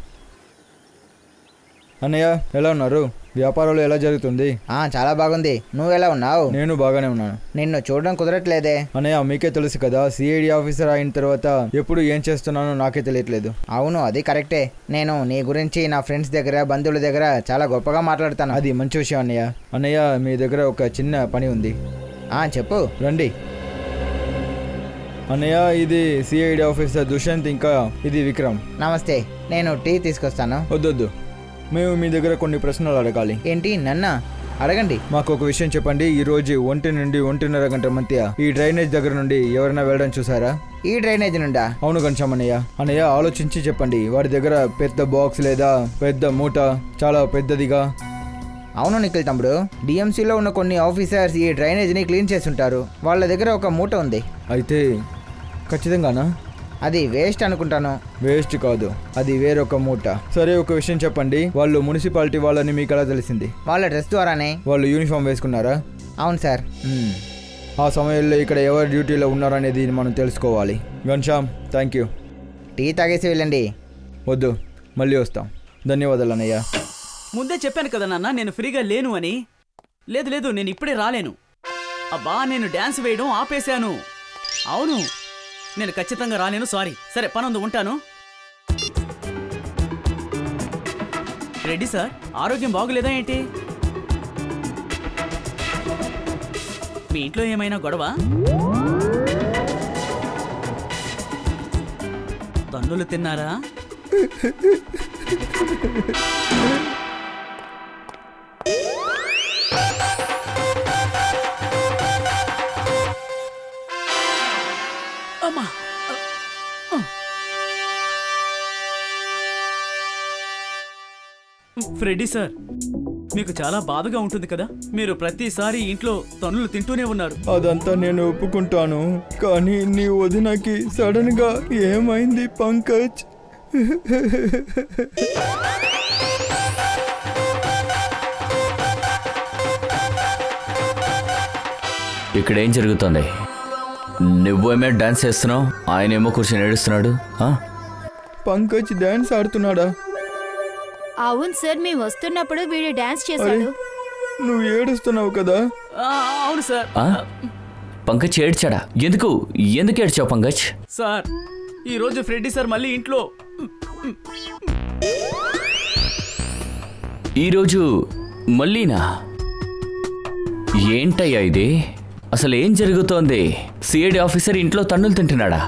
అన్నయ్య ఎలా ఉన్నారు? వ్యాపారాలు ఎలా జరుగుతుంది? చాలా బాగుంది. నువ్వు ఎలా ఉన్నావు? నేను బాగానే ఉన్నాను. నిన్ను చూడడం కుదరట్లేదే. అన్నయ్య మీకే తెలుసు కదా, సిఐడి ఆఫీసర్ అయిన తర్వాత ఎప్పుడు ఏం చేస్తున్నానో నాకే తెలియట్లేదు. అవును, అది కరెక్టే. నేను నీ గురించి నా ఫ్రెండ్స్ దగ్గర, బంధువుల దగ్గర చాలా గొప్పగా మాట్లాడతాను. అది మంచి విషయం అన్నయ్య. అన్నయ్య మీ దగ్గర ఒక చిన్న పని ఉంది. చెప్పు. రండి అన్నయ్య, ఇది సిఐడి ఆఫీసర్ దుష్యంత్, ఇంకా ఇది విక్రమ్. నమస్తే. నేను టీ తీసుకొస్తాను. వద్దొద్దు, మేము మీ దగ్గర కొన్ని ప్రశ్నలు అడగాలి. ఏంటి? నన్నా? అడగండి. మాకు ఒక విషయం చెప్పండి. ఈ రోజు 1 నుండి 1:30 గంటల మధ్య ఈ డ్రైనేజ్ దగ్గర నుండి ఎవరైనా వెళ్ళడం చూసారా? ఈ డ్రైనేజ్ నుండా? అవును గంశం అన్నయ్య. అన్నయ్య ఆలోచించి చెప్పండి. వాడి దగ్గర పెద్ద బాక్స్ లేదా పెద్ద మూట, చాలా పెద్దదిగా. అవును నిఖిల్ తమ్ముడు, డిఎంసీలో ఉన్న కొన్ని ఆఫీసర్స్ ఈ డ్రైనేజ్ని క్లీన్ చేస్తుంటారు. వాళ్ళ దగ్గర ఒక మూట ఉంది. అయితే ఖచ్చితంగానా? అది వేస్ట్ అనుకుంటాను. వేస్ట్ కాదు, అది వేరొక మూట. సరే, ఒక విషయం చెప్పండి. వాళ్ళు మున్సిపాలిటీ వాళ్ళని మీకు ఎలా తెలిసింది? వాళ్ళ డ్రెస్ ద్వారానే. వాళ్ళు యూనిఫామ్ వేసుకున్నారా? అవును సార్. ఆ సమయంలో ఇక్కడ ఎవరు డ్యూటీలో ఉన్నారనేది మనం తెలుసుకోవాలి. Ghanshyam, thank you. టీ తాగేసి వెళ్ళండి. వద్దు, మళ్ళీ వస్తాం. ధన్యవాదాలు అన్నయ్య. ముందే చెప్పాను కదా నాన్న, నేను ఫ్రీగా లేను అని. లేదు, నేను ఇప్పుడే రాలేను. అబ్బా, నేను డ్యాన్స్ వేయడం ఆపేశాను. అవును, నేను ఖచ్చితంగా రాలేను. సారీ. సరే, పనుంది, ఉంటాను. రెడ్డి సార్, ఆరోగ్యం బాగులేదా ఏంటి? మీ ఇంట్లో ఏమైనా గొడవ? తన్నులు తిన్నారా? అమ్మా, ఫ్రెడ్డీ సార్, మీకు చాలా బాధగా ఉంటుంది కదా. మీరు ప్రతిసారి ఇంట్లో తన్నులు తింటూనే ఉన్నారు. అదంతా నేను ఒప్పుకుంటాను, కానీ నీ వదినకి సడన్ గా ఏమైంది పంకజ్? ఇక్కడ ఏం జరుగుతుంది? నువ్వేమే డాన్స్ చేస్తున్నావు, ఆయనేమో కూర్చొని ఏడుస్తున్నాడు. పంకజ్ డాన్స్ ఆడుతున్నాడా? అవును సార్, మేము వస్తున్నప్పుడు వీడు డాన్స్ చేశాడు. నువ్వు ఏడుస్తున్నావు కదా? అవును సార్. పంకజ్ ఏడ్చాడా? ఎందుకు ఏడ్చావు పంకజ్? సార్, ఈరోజు ఫ్రెడ్డీ సార్ మళ్ళీ ఇంట్లో. ఈరోజు మళ్ళీనా? ఏంటయ్యా ఇది? అసలు ఏం జరుగుతోంది? సిఐడి ఆఫీసర్ ఇంట్లో తన్నులు తింటున్నాడా?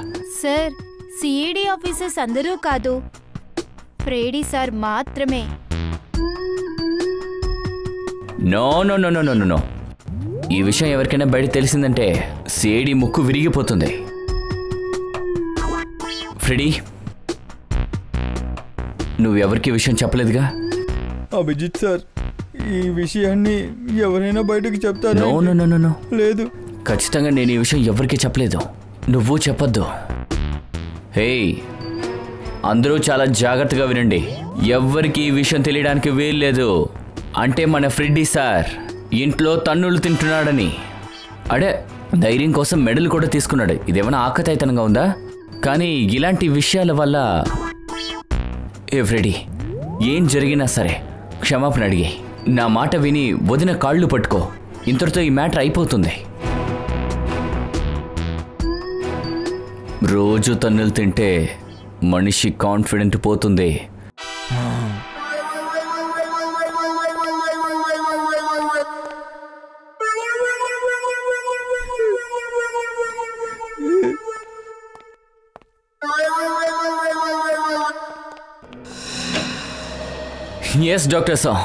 సార్, సిఐడి ఆఫీసర్స్ అందరూ కాదు, ఫ్రెడీ సార్ మాత్రమే. No no no no no no ఈ విషయం ఎవరికైనా బయట తెలిసిందంటే సిఐడి ముక్కు విరిగిపోతుంది. ఫ్రెడీ, నువ్వెవరికి విషయం చెప్పలేదుగా? అభిజిత్ సార్, ఈ విషయాన్ని ఎవరైనా బయటకు చెప్తారా? నో నో నో నో లేదు, ఖచ్చితంగా నేను ఈ విషయం ఎవరికి చెప్పలేదు. నువ్వు చెప్పొద్దు. హే, అందరూ చాలా జాగ్రత్తగా వినండి. ఎవ్వరికి ఈ విషయం తెలియడానికి వీల్లేదు. అంటే మన ఫ్రెడ్డీ సార్ ఇంట్లో తన్నులు తింటున్నాడని. అడే, ధైర్యం కోసం మెడల్ కూడా తీసుకున్నాడు. ఇదేమైనా ఆకతాయితనంగా ఉందా? కానీ ఇలాంటి విషయాల వల్ల ఫ్రెడీ, ఏం జరిగినా సరే క్షమాపణ అడిగి నా మాట విని వదిన కాళ్ళు పట్టుకో. ఇంతటితో ఈ మ్యాటర్ అయిపోతుంది. రోజు తన్నులు తింటే మనిషి కాన్ఫిడెంట్ పోతుంది. ఎస్ డాక్టర్ సార్,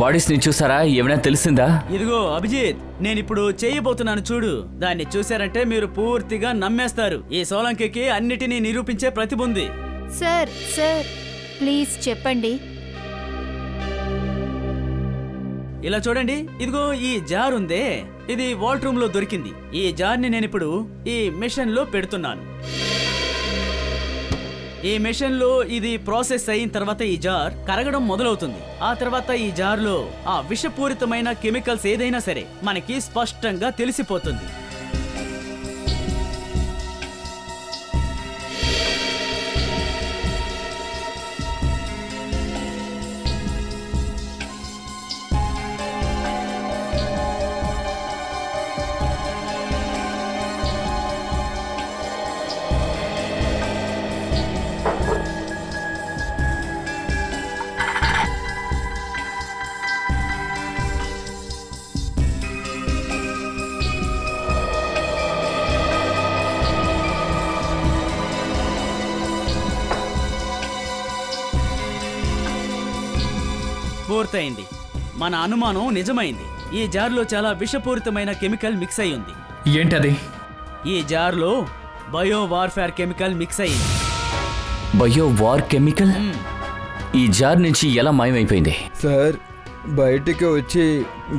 బాడీస్ ని చూసారా? ఏమైనా తెలిసిందా? ఇదిగో అభిజిత్, నేను ఇప్పుడు చేయబోతున్నాను చూడు. దాన్ని చూసారంటే మీరు పూర్తిగా నమ్మేస్తారు. ఈ సోలంకి అన్నిటినీ నిరూపించే ప్రతిభ ఉంది. సార్ సార్ ప్లీజ్ చెప్పండి. ఇలా చూడండి, ఇదిగో ఈ జార్ ఉందే, ఇది వాల్ట్ రూమ్ లో దొరికింది. ఈ జార్ ని నేను ఇప్పుడు ఈ మెషిన్ లో పెడుతున్నాను. ఈ మెషిన్ లో ఇది ప్రాసెస్ అయిన తర్వాత ఈ జార్ కరగడం మొదలవుతుంది. ఆ తర్వాత ఈ జార్ లో ఆ విషపూరితమైన కెమికల్స్ ఏదైనా సరే మనకి స్పష్టంగా తెలిసిపోతుంది. పూర్తయింది. మన అనుమానం నిజమైంది. ఈ జార్లో చాలా విషపూరితమైన కెమికల్ మిక్స్ అయి ఉంది. ఏంటది? ఈ జార్లో బయో వార్ఫేర్ కెమికల్ మిక్స్ అయింది. బయో వార్ కెమికల్ ఈ జార్ నుంచి ఎలా మాయమైపోయింది? సార్ బయటికి వచ్చి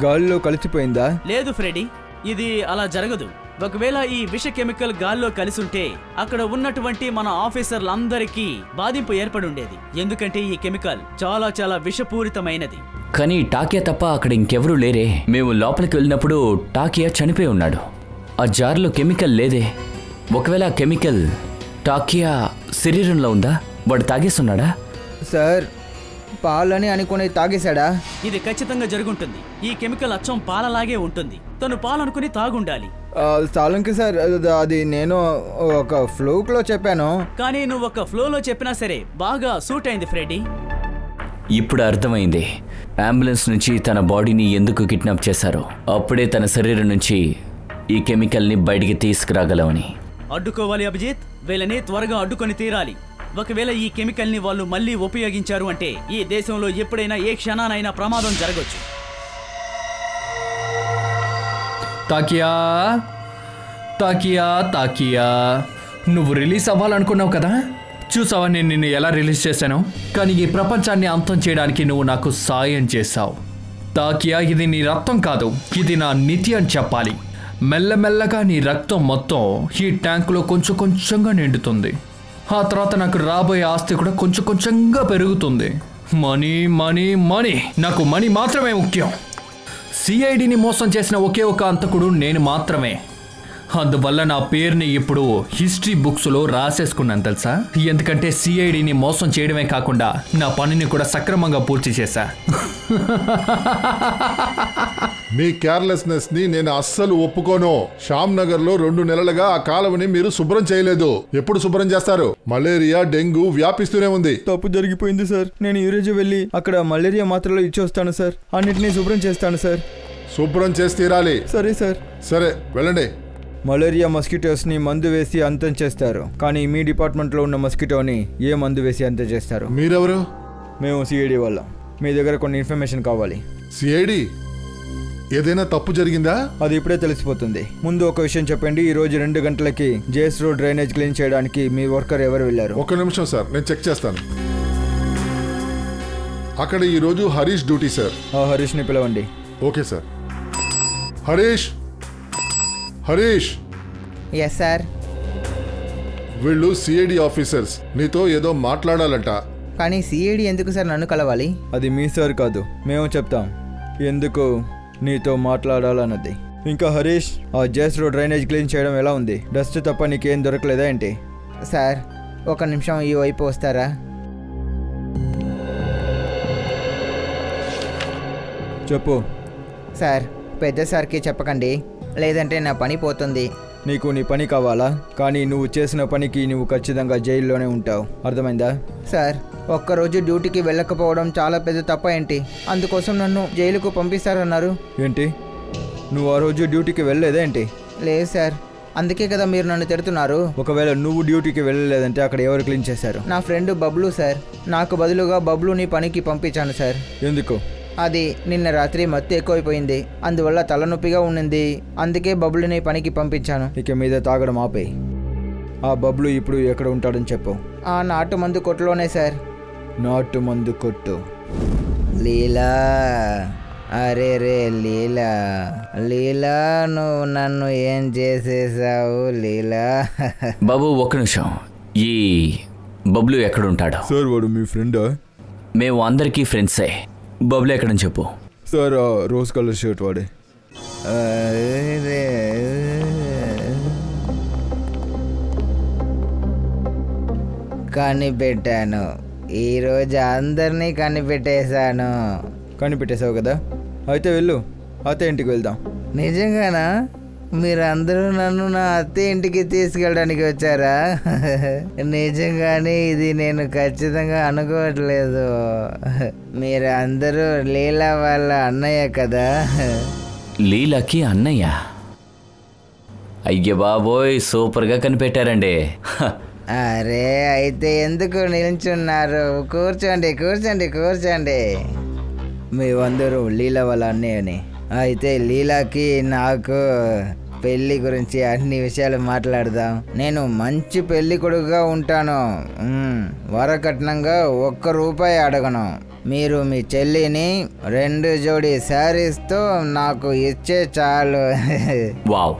గాలిలో కలిసిపోయిందా? లేదు ఫ్రెడీ, ఇది అలా జరగదు. ఒకవేళ ఈ విష కెమికల్ గాల్లో కలిసి ఉంటే అక్కడ ఉన్నటువంటి మన ఆఫీసర్లందరికీ బాధింపు ఏర్పడి ఉండేది. ఎందుకంటే ఈ కెమికల్ చాలా చాలా విషపూరితమైనది. కానీ టాకియా తప్ప అక్కడ ఇంకెవరూ లేరే. మేము లోపలికి వెళ్ళినప్పుడు టాకియా చనిపోయి ఉన్నాడు. ఆ జార్లో కెమికల్ లేదే. ఒకవేళ ఆ కెమికల్ టాకియా శరీరంలో ఉందా? వాడు తాగేస్తున్నాడా? సార్ పాలని అనుకుని తాగేశాడా? ఇది ఖచ్చితంగా జరుగుంటుంది. ఈ కెమికల్ అచ్చం పాలలాగే ఉంటుంది. తను పాలనుకుని తాగుండాలి. సాలంకి సార్, అది నేను ఒక ఫ్లూక్లో చెప్పాను. కానీ నువ్వు ఒక ఫ్లోలో చెప్పినా సరే బాగా సూట్ అయింది ఫ్రెడీ. ఇప్పుడు అర్థమైంది అంబులెన్స్ నుంచి తన బాడీని ఎందుకు కిడ్నాప్ చేశారో. అప్పుడే తన శరీరం నుంచి ఈ కెమికల్ని బయటికి తీసుకురాగలమని. అడ్డుకోవాలి అభిజిత్, వీళ్ళని త్వరగా అడ్డుకొని తీరాలి. ఒకవేళ ఈ కెమికల్ని వాళ్ళు మళ్ళీ ఉపయోగించారు అంటే ఈ దేశంలో ఎప్పుడైనా ఏ క్షణానైనా ప్రమాదం జరగచ్చు. తాకియా తాకియా తాకియా, నువ్వు రిలీజ్ అవ్వాలనుకున్నావు కదా? చూసావా నేను నిన్ను ఎలా రిలీజ్ చేశాను? కానీ ఈ ప్రపంచాన్ని అంతం చేయడానికి నువ్వు నాకు సాయం చేశావు. తాకియా, ఇది నీ రక్తం కాదు, ఇది నా నిధి అని చెప్పాలి. మెల్లమెల్లగా నీ రక్తం మొత్తం ఈ ట్యాంకులో కొంచెం కొంచెంగా నిండుతుంది. ఆ తర్వాత నాకు రాబోయే ఆస్తి కూడా కొంచెం కొంచెంగా పెరుగుతుంది. మనీ మనీ మనీ, నాకు మనీ మాత్రమే ముఖ్యం. సిఐడిని మోసం చేసిన ఒకే ఒక అంతకుడు నేను మాత్రమే. అందువల్ల నా పేరుని ఇప్పుడు హిస్టరీ బుక్స్లో రాసేసుకున్నాను తెలుసా? ఎందుకంటే సిఐడిని మోసం చేయడమే కాకుండా నా పనిని కూడా సక్రమంగా పూర్తి చేశా. మీ కేర్లెస్నెస్ ని నేను అస్సలు ఒప్పుకోను. శ్యామ్ నగర్ లో 2 నెలలుగా ఆ కాలువని మీరు శుభ్రం చేయలేదు. ఎప్పుడు శుభ్రం చేస్తారు? మలేరియా డెంగ్యూ వ్యాపిస్తూనే ఉంది. తప్పు జరిగిపోయింది సార్. నేను ఈరోజు వెళ్ళి అక్కడ మలేరియా మాత్రలు ఇచ్చొస్తాను సార్. అన్నిటినీ శుభ్రం చేస్తాను సార్. శుభ్రం చేసి తీరాలి. సరే సార్. సరే వెళ్ళండి. మలేరియా మస్కిటోస్ని మందు వేసి అంతం చేస్తారు, కానీ మీ డిపార్ట్మెంట్లో ఉన్న మస్కిటోని ఏ మందు వేసి అంతం చేస్తారు? మీరెవరు? మేము సిఐడి వాళ్ళం. మీ దగ్గర కొన్ని ఇన్ఫర్మేషన్ కావాలి. సిఐడి? ఏదైనా తప్పు జరిగిందా? అది ఇప్పుడే తెలిసిపోతుంది. ముందు ఒక విషయం చెప్పండి. ఈ రోజు 2 గంటలకి జేఎస్ రోడ్ డ్రైనేజ్ క్లీన్ చేయడానికి మీ వర్కర్ ఎవరు వెళ్ళారు? ఒక నిమిషం సార్, నేను చెక్ చేస్తాను. అక్కడ ఈ రోజు హరీష్ డ్యూటీ సార్. ఆ హరీష్ని పిలవండి. Okay sir. Harish, Harish. Yes sir. వీళ్ళు సిఐడి ఆఫీసర్స్, నీతో ఏదో మాట్లాడాలంట. కానీ సిఐడి ఎందుకు సార్ నన్ను కలవాలి? అది మీ సార్ కాదు, మేము చెప్తాం ఎందుకు నీతో మాట్లాడాలన్నది. ఇంకా హరీష్, ఆ జేఎస్ రోడ్ డ్రైనేజ్ క్లీన్ చేయడం ఎలా ఉంది? డస్ట్ తప్ప నీకేం దొరకలేదా ఏంటి? సార్ ఒక నిమిషం ఈ వైపు వస్తారా? చెప్పు. సార్ పెద్ద సార్కి చెప్పకండి, లేదంటే నా పని పోతుంది. నీకు నీ పని కావాలా? కానీ నువ్వు చేసిన పనికి నువ్వు ఖచ్చితంగా జైల్లోనే ఉంటావు, అర్థమైందా? సార్ ఒక్కరోజు డ్యూటీకి వెళ్ళకపోవడం చాలా పెద్ద తప్ప ఏంటి? అందుకోసం నన్ను జైలుకు పంపిస్తారన్నారు. ఏంటి, నువ్వు ఆ రోజు డ్యూటీకి వెళ్ళలేదా ఏంటి? లేదు సార్, అందుకే కదా మీరు నన్ను తిడుతున్నారు. ఒకవేళ నువ్వు డ్యూటీకి వెళ్ళలేదంటే అక్కడ ఎవరు క్లీన్ చేశారు? నా ఫ్రెండ్ బబ్లు సార్. నాకు బదులుగా బబ్లుని పనికి పంపించాను సార్. ఎందుకు? అది నిన్న రాత్రి మత్తు ఎక్కువైపోయింది, అందువల్ల తలనొప్పిగా ఉండింది. అందుకే బబ్లుని పనికి పంపించాను. ఇక మీద తాగడం ఆపే. ఆ బబ్లు ఇప్పుడు ఎక్కడ ఉంటాడని చెప్పు. ఆ నాటు మందు కొట్టులోనే సార్. నాటు మందు కొట్టు. లీలా, అరే రే లీలా, లీలా నువ్వు నన్ను ఏం చేసేసావు లీలా? బాబు ఒక్క నిమిషం, ఈ బబ్లు ఎక్కడుంటాడు? సార్ వాడు మీ ఫ్రెండా? మేము అందరికీ ఫ్రెండ్సే. బబ్లు ఎక్కడని చెప్పు. సార్ రోజ్ కలర్ షర్ట్ వాడే. కనిపెట్టాను, ఈరోజు అందరినీ కనిపెట్టేశాను. కనిపెట్టేశావు కదా, అయితే వెళ్ళు, అత్త ఇంటికి వెళ్దాం. నిజంగానా? మీరందరూ నన్ను నా అత్త ఇంటికి తీసుకెళ్ళడానికి వచ్చారా? నిజంగానే ఇది నేను ఖచ్చితంగా అనుకోవట్లేదు. మీరు అందరూ లీలా వాళ్ళ అన్నయ్య కదా? లీలాకి అన్నయ్య? అయ్య బాబోయ్, సూపర్గా కనిపెట్టారండి. అరే అయితే ఎందుకు నిల్చున్నారు? కూర్చోండి కూర్చోండి కూర్చోండి. మేమందరూ లీలా వాళ్ళ అన్నయ్యని. అయితే లీలాకి నాకు పెళ్లి గురించి అన్ని విషయాలు మాట్లాడదాం. నేను మంచి పెళ్లి కొడుకుగా ఉంటాను. వరకట్నంగా ₹1 అడగను. మీరు మీ చెల్లిని 2 జోడీ శారీస్తో నాకు ఇచ్చే చాలు. వావ్,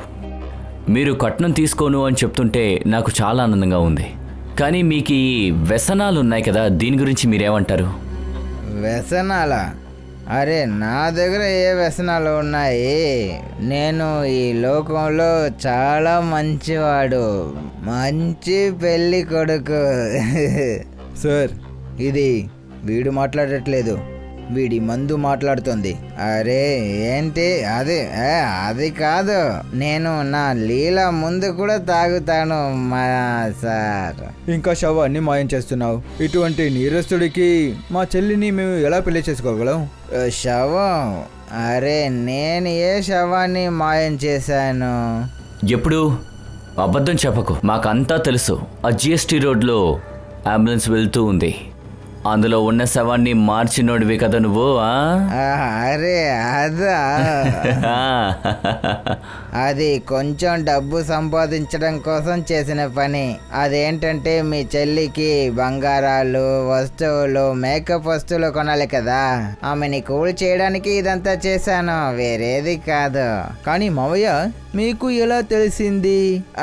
మీరు కట్నం తీసుకోను అని చెప్తుంటే నాకు చాలా ఆనందంగా ఉంది. కానీ మీకు ఈ వ్యసనాలు ఉన్నాయి కదా, దీని గురించి మీరేమంటారు? వ్యసనాలా? అరే నా దగ్గర ఏ వ్యసనాలు ఉన్నాయి? నేను ఈ లోకంలో చాలా మంచివాడు, మంచి పెళ్లి కొడుకు. సార్, ఇది వీడు మాట్లాడట్లేదు, వీడి మందు మాట్లాడుతుంది. అరే ఏంటి అది? అది కాదు, నేను నా లీలా ముందు కూడా తాగుతాను మా సార్. ఇంకా శవాన్ని మాయం చేస్తున్నావు. ఇటువంటి నీరస్తుడికి మా చెల్లిని మేము ఎలా పెళ్లి చేసుకోగలం? శవం? అరే నేను ఏ శవాన్ని మాయం చేశాను? ఎప్పుడు అబద్ధం చెప్పకు, మాకంతా తెలుసు. ఆ జిఎస్టీ రోడ్లో అంబులెన్స్ వెళ్తూ ఉంది, అందులో ఉన్న శవాన్ని మార్చినోడివి కదా నువ్వు. అరే అదా, అది కొంచెం డబ్బు సంపాదించడం కోసం చేసిన పని. అదేంటంటే మీ చెల్లికి బంగారాలు, వస్తువులు, మేకప్ వస్తువులు కొనాలి కదా, ఆమెని కూల్ చేయడానికి ఇదంతా చేశాను, వేరేది కాదు. కానీ మావయ్య, మీకు ఎలా తెలిసింది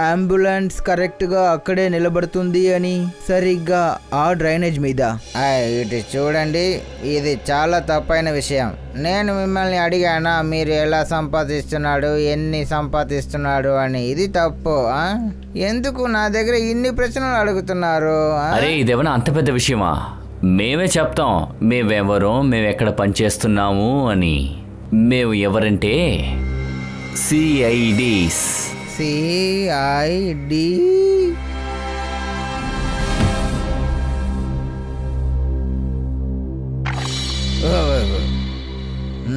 అంబులెన్స్ కరెక్ట్ గా అక్కడే నిలబడుతుంది అని? సరిగ్గా ఆ డ్రైనేజ్ మీద. ఇటు చూడండి, ఇది చాలా తప్పైన విషయం. నేను మిమ్మల్ని అడిగానా మీరు ఎలా సంపాదిస్తున్నాడు, ఎన్ని సంపాదిస్తున్నాడు అని? ఇది తప్పు. ఎందుకు నా దగ్గర ఇన్ని ప్రశ్నలు అడుగుతున్నారు? అరే ఇదేమన్నా అంత పెద్ద విషయమా? మేమే చెప్తాం మేమెవరో, మేము ఎక్కడ పనిచేస్తున్నాము అని. మేము ఎవరంటే సిఐడీస్. సిఐడి?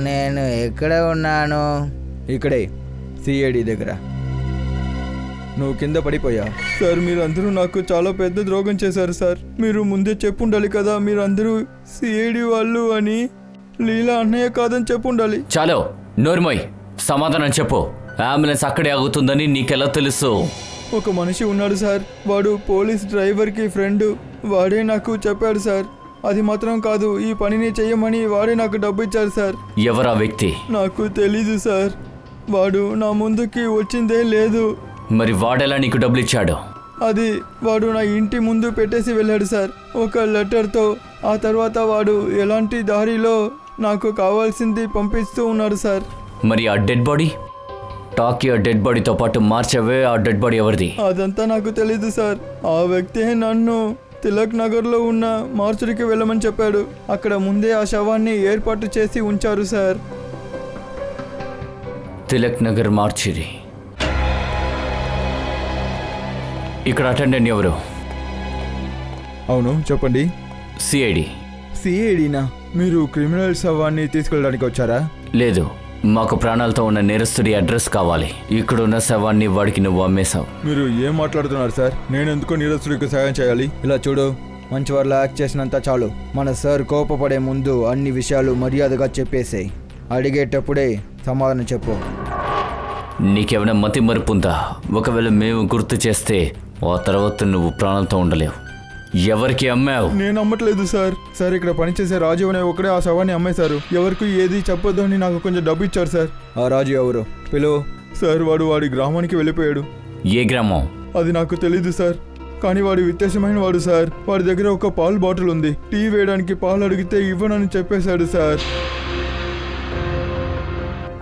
నేను ఎక్కడ ఉన్నాను? ఇక్కడే, సిఐడి దగ్గర. నువ్వు కింద పడిపోయా. సార్, మీరందరూ నాకు చాలా పెద్ద ద్రోహం చేశారు సార్. మీరు ముందే చెప్పుండాలి కదా, మీరందరూ సిఐడి వాళ్ళు అని. లీలా అన్నయ్య కాదని చెప్పుండాలి. చాలు, నోర్మోయ్, సమాధానం చెప్పు. అంబులెన్స్ అక్కడే ఆగుతుందని నీకెలా తెలుసు? ఒక మనిషి ఉన్నాడు సార్, వాడు పోలీస్ డ్రైవర్కి ఫ్రెండ్. వాడే నాకు చెప్పాడు సార్. అది మాత్రం కాదు, ఈ పనిని చెయ్యమని వాడే నాకు డబ్బు ఇచ్చారు సార్. ఎవరా వ్యక్తి? నాకు తెలీదు సార్, వాడు నా ముందుకి వచ్చిందే లేదు. మరి వాడెలా నీకు డబ్బులు ఇచ్చాడు? అది వాడు నా ఇంటి ముందు పెట్టేసి వెళ్ళాడు సార్, ఒక లెటర్తో. ఆ తర్వాత వాడు ఎలాంటి దారిలో నాకు కావాల్సింది పంపిస్తూ ఉన్నాడు సార్. మరి ఆ డెడ్ బాడీ, టాకియో డెడ్ బాడీతో పాటు మార్చవే, ఆ డెడ్ బాడీ ఎవరిది? అదంతా నాకు తెలీదు సార్. ఆ వ్యక్తే నన్ను తిలక్ నగర్లో ఉన్న మార్చురికి వెళ్ళమని చెప్పాడు. అక్కడ ముందే ఆ శవాన్ని ఏర్పాటు చేసి ఉంచారు సార్. తిలక్ నగర్ మార్చిరి. ఇక్కడ అటెండెంట్ ఎవరు? అవును, చెప్పండి. సిఐడి. సిఐడినా? మీరు క్రిమినల్ శవాన్ని తీసుకెళ్ళడానికి వచ్చారా? లేదు, మాకు ప్రాణాలతో ఉన్న నేరస్తుడి అడ్రస్ కావాలి. ఇక్కడున్న శవాన్ని వాడికి నువ్వు అమ్మేశావు. మీరు ఏం మాట్లాడుతున్నారు సార్? నేను ఎందుకో నేరస్తుడికి సహాయం చేయాలి? ఇలా చూడు, మంచివాళ్ళ యాక్ట్ చేసినంత చాలు. మన సార్ కోపపడే ముందు అన్ని విషయాలు మర్యాదగా చెప్పేసాయి. అడిగేటప్పుడే సమాధానం చెప్పు. నీకేమైనా మతి మరుపు ఉందా? ఒకవేళ మేము గుర్తు చేస్తే ఆ తర్వాత నువ్వు ప్రాణాలతో ఉండలేవు. ఎవరికి అమ్మావు? నేను అమ్మట్లేదు సార్. సార్, ఇక్కడ పనిచేసే రాజు అనే ఒకడే ఆ శవాన్ని అమ్మేశారు. ఎవరికి ఏది చెప్పొద్దు అని నాకు కొంచెం డబ్బు ఇచ్చారు సార్. ఆ రాజు ఎవరు? పిలువు. సార్, వాడు వాడి గ్రామానికి వెళ్ళిపోయాడు. ఏ గ్రామం? అది నాకు తెలీదు సార్, కానీ వాడు వ్యత్యాసమైన వాడు సార్. వాడి దగ్గర ఒక పాలు బాటిల్ ఉంది. టీ వేయడానికి పాలు అడిగితే ఇవ్వనని చెప్పేశాడు సార్.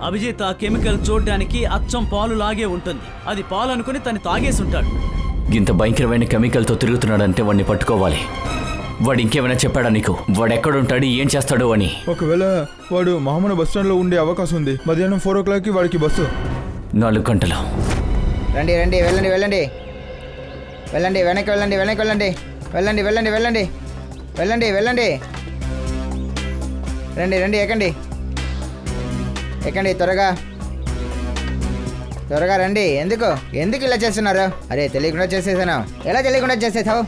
అభిజిత్, ఆ కెమికల్ చూడడానికి అచ్చం పాలు లాగే ఉంటుంది. అది పాలు అనుకుని తను తాగేసి ఉంటాడు. ఇంత భయంకరమైన కెమికల్తో తిరుగుతున్నాడంటే వాడిని పట్టుకోవాలి. వాడు ఇంకేమైనా చెప్పాడా నీకు? వాడు ఎక్కడుంటాడు, ఏం చేస్తాడు అని? ఒకవేళ వాడు మహమ్మద్ బస్ స్టాండ్లో ఉండే అవకాశం ఉంది. మధ్యాహ్నం 4 o'clockకి వాడికి బస్సు. 4 గంటలు. రండి రండి, వెళ్ళండి వెళ్ళండి వెళ్ళండి, వెనక్కి వెళ్ళండి, వెనక్కి వెళ్ళండి, వెళ్ళండి వెళ్ళండి వెళ్ళండి వెళ్ళండి వెళ్ళండి, రండి రండి, ఎక్కండి ఎక్కండి, త్వరగా త్వరగా రండి. ఎందుకు ఎందుకు ఇలా చేస్తున్నారు? అరే తెలియకుండా చేసేసాను. ఎలా తెలియకుండా చేసేసావు?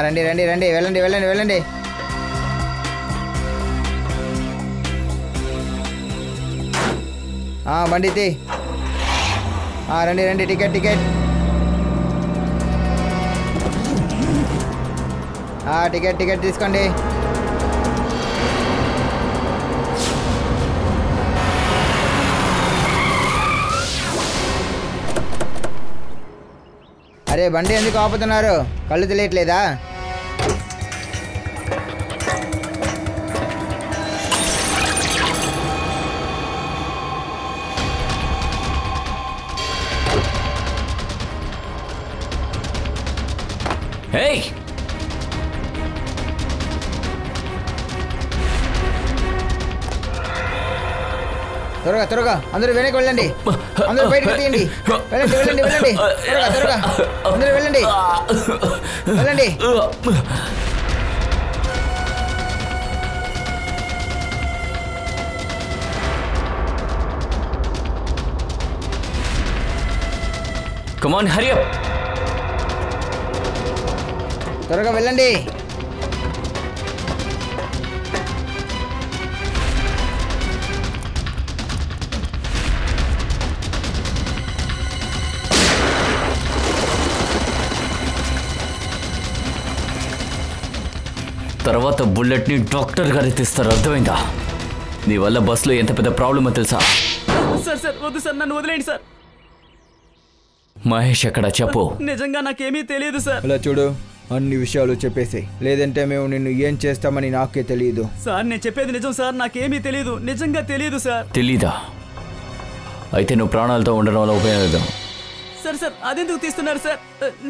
రండి రండి రండి, వెళ్ళండి వెళ్ళండి వెళ్ళండి. బండి తీ. రండి రండి, టికెట్ టికెట్. టికెట్ టికెట్ తీసుకోండి. అరే బండి ఎందుకు ఆపుతున్నారు? కళ్ళు తెలియట్లేదా? ఏయ్, త్వరగా త్వరగా అందరూ వెనక్కి వెళ్ళండి. అందరూ బయటకు తీయండి. వెళ్ళండి వెళ్ళండి వెళ్ళండి, త్వరగా త్వరగా అందరూ వెళ్ళండి వెళ్ళండి. come on, hurry up. త్వరగా వెళ్ళండి. తర్వాత బుల్లెట్ని డాక్టర్ గారు తీస్తారు, అర్థమైందా? నీ వల్ల బస్సులో ఎంత పెద్ద ప్రాబ్లమో తెలుసా? సార్ సార్ వద్దు సార్, నన్ను వదిలేండి సార్. మహేష్ ఎక్కడ చెప్పు. నిజంగా నాకేమీ తెలియదు సార్. అలా చూడు, అన్ని విషయాలు చెప్పేసి, లేదంటే మేము నిన్ను ఏం చేస్తామని నాకే తెలియదు. సార్ నేను చెప్పేది నిజం సార్, నాకేమీ తెలియదు, నిజంగా తెలియదు సార్. తెలీదా? అయితే నువ్వు ప్రాణాలతో ఉండడం వల్ల ఉపయోగం. సార్ సార్ అదెందుకు తీస్తున్నారు సార్?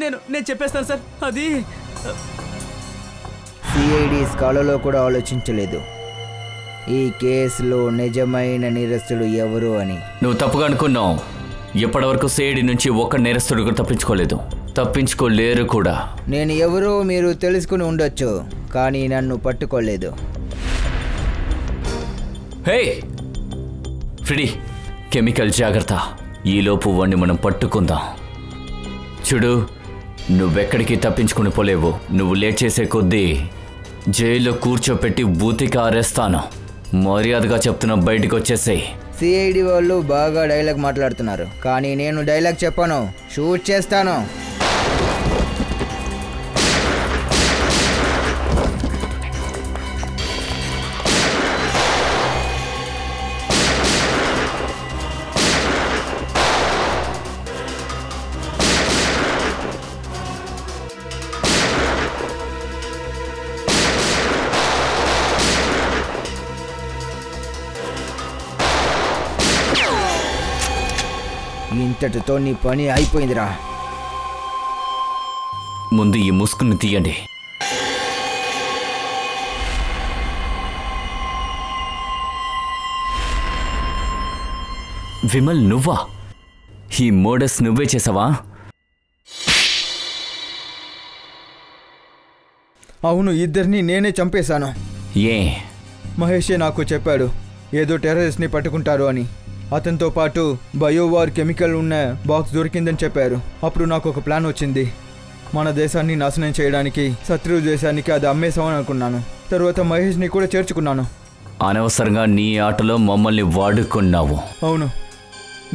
నేను చెప్పేస్తాను సార్. అది సిఐడి స్కాలలో కూడా ఆలోచించలేదు ఈ కేసులో నిజమైన నేరస్తుడు ఎవరు అని. నువ్వు తప్పుగా అనుకున్నావు. ఎప్పటివరకు సేడి నుంచి ఒక్క నేరస్తుడు కూడా తప్పించుకోలేరు కూడా. నేను ఎవరో మీరు తెలుసుకుని ఉండొచ్చు, కానీ నన్ను పట్టుకోలేదు. హే ఫ్రెడీ, కెమికల్ జాగ్రత్త. ఈలోపు వాడిని మనం పట్టుకుందాం. చూడు, నువ్వెక్కడికి తప్పించుకుని పోలేవు. నువ్వు లేట్ చేసే కొద్దీ జైల్లో కూర్చోపెట్టి బూతికి ఆరేస్తాను. మర్యాదగా చెప్తున్నా, బయటికి వచ్చేసేయ్. సిఐడి వాళ్ళు బాగా డైలాగ్ మాట్లాడుతున్నారు, కానీ నేను డైలాగ్ చెప్పను, షూట్ చేస్తాను. ఇంతటితో నీ పని అయిపోయిందిరా. ముందు ఈ ముసుగుని తీయండి. విమల్, నువ్వా? ఈ మోడస్ నువ్వే చేసావా? అవును, ఇద్దరిని నేనే చంపేశాను. ఏ? మహేషే నాకు చెప్పాడు ఏదో టెర్రరిస్ట్ని పట్టుకుంటారు అని. అతనితో పాటు బయోవార్ కెమికల్ ఉన్న బాక్స్ దొరికిందని చెప్పారు. అప్పుడు నాకు ఒక ప్లాన్ వచ్చింది. మన దేశాన్ని నాశనం చేయడానికి శత్రు దేశానికి అది అమ్మేసామని అనుకున్నాను. తర్వాత మహేష్ని కూడా చేర్చుకున్నాను. అనవసరంగా నీ ఆటలో మమ్మల్ని వాడుకున్నావు. అవును,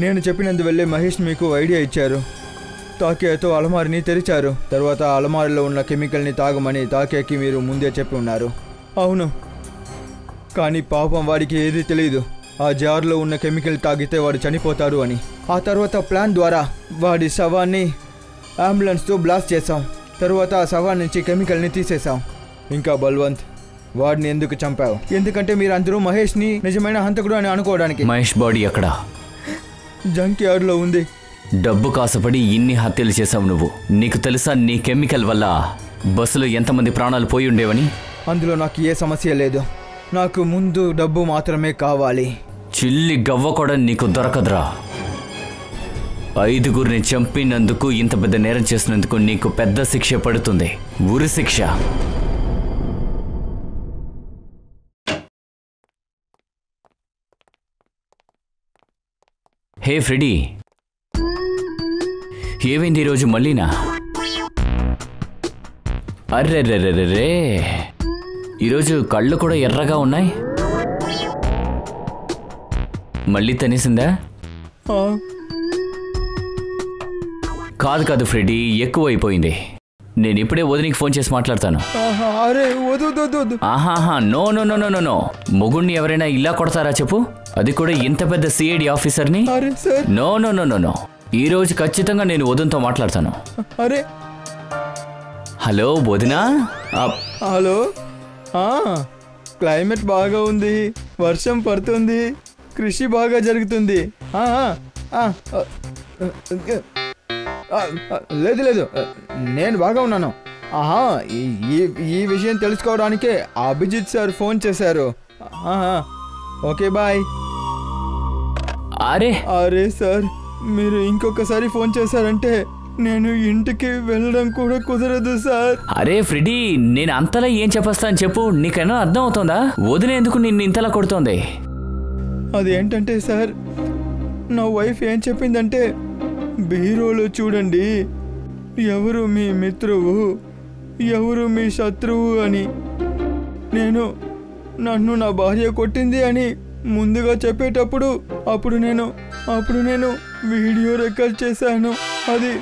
నేను చెప్పినందువల్లే మహేష్ మీకు ఐడియా ఇచ్చారు. తాకేతో అలమారిని తెరిచారు. తర్వాత ఆ అలమారిలో ఉన్న కెమికల్ని తాగమని తాకేకి మీరు ముందే చెప్పి ఉన్నారు. అవును, కానీ పాపం వాడికి ఏదీ తెలియదు. ఆ జార్లో ఉన్న కెమికల్ తాగితే వాడు చనిపోతారు అని. ఆ తర్వాత ప్లాన్ ద్వారా వాడి శవాన్ని అంబులెన్స్తో బ్లాస్ట్ చేశాం. తర్వాత ఆ శవాన్ని నుంచి కెమికల్ని తీసేశాం. ఇంకా బల్వంత్, వాడిని ఎందుకు చంపావు? ఎందుకంటే మీరు అందరూ మహేష్ని నిజమైన హంతకుడు అని అనుకోవడానికి. మహేష్ బాడీ ఎక్కడ? జంక్ యార్డ్లో ఉంది. డబ్బు కాసపడి ఇన్ని హత్యలు చేశావు నువ్వు. నీకు తెలుసా నీ కెమికల్ వల్ల బస్సులో ఎంతమంది ప్రాణాలు పోయి ఉండేవని? అందులో నాకు ఏ సమస్య లేదు. నాకు ముందు డబ్బు మాత్రమే కావాలి. చిల్లి గవ్వ కూడా నీకు దొరకదురా. 5గురిని చంపినందుకు, ఇంత పెద్ద నేరం చేసినందుకు నీకు పెద్ద శిక్ష పడుతుంది. ఉరి శిక్ష. హే ఫ్రెడీ, ఏమైంది ఈరోజు మళ్ళీనా? అర్రెర్రెర్రెర్రే, ఈరోజు కళ్ళు కూడా ఎర్రగా ఉన్నాయి. మళ్ళీ తనేసిందా? కాదు కాదు ఫ్రెడీ, ఎక్కువైపోయింది. నేను ఇప్పుడే వదినికి ఫోన్ చేసి మాట్లాడతాను. అరే వద్దు. ఆహాహా, no no no no no no. మొగుణ్ణి ఎవరైనా ఇలా కొడతారా చెప్పు, అది కూడా ఇంత పెద్ద సిఐడి ఆఫీసర్ని? No no no no no. ఈ రోజు ఖచ్చితంగా నేను వదినతో మాట్లాడతాను. అరే హలో వదినా. హలో. క్లైమేట్ బాగా ఉంది, వర్షం పడుతుంది, కృషి బాగా జరుగుతుంది. లేదు, నేను బాగా ఉన్నాను. ఈ విషయం తెలుసుకోవడానికే అభిజిత్ సార్ ఫోన్ చేశారు. Okay bye. అరే సార్, మీరు ఇంకొకసారి ఫోన్ చేశారంటే నేను ఇంటికి వెళ్ళడం కూడా కుదరదు సార్. అరే ఫ్రెడీ, నేను అంతలా ఏం చెప్పేస్తాను చెప్పు, నీకైనా అర్థం అవుతుందా? వదిన ఎందుకు నిన్ను ఇంతలా కొడుతోంది? అదేంటంటే సార్, నా వైఫ్ ఏం చెప్పిందంటే, బీరోలో చూడండి ఎవరు మీ మిత్రువు ఎవరు మీ శత్రువు అని. నన్ను నా భార్య కొట్టింది అని ముందుగా చెప్పేటప్పుడు అప్పుడు నేను వీడియో రికార్డ్ చేశాను, అది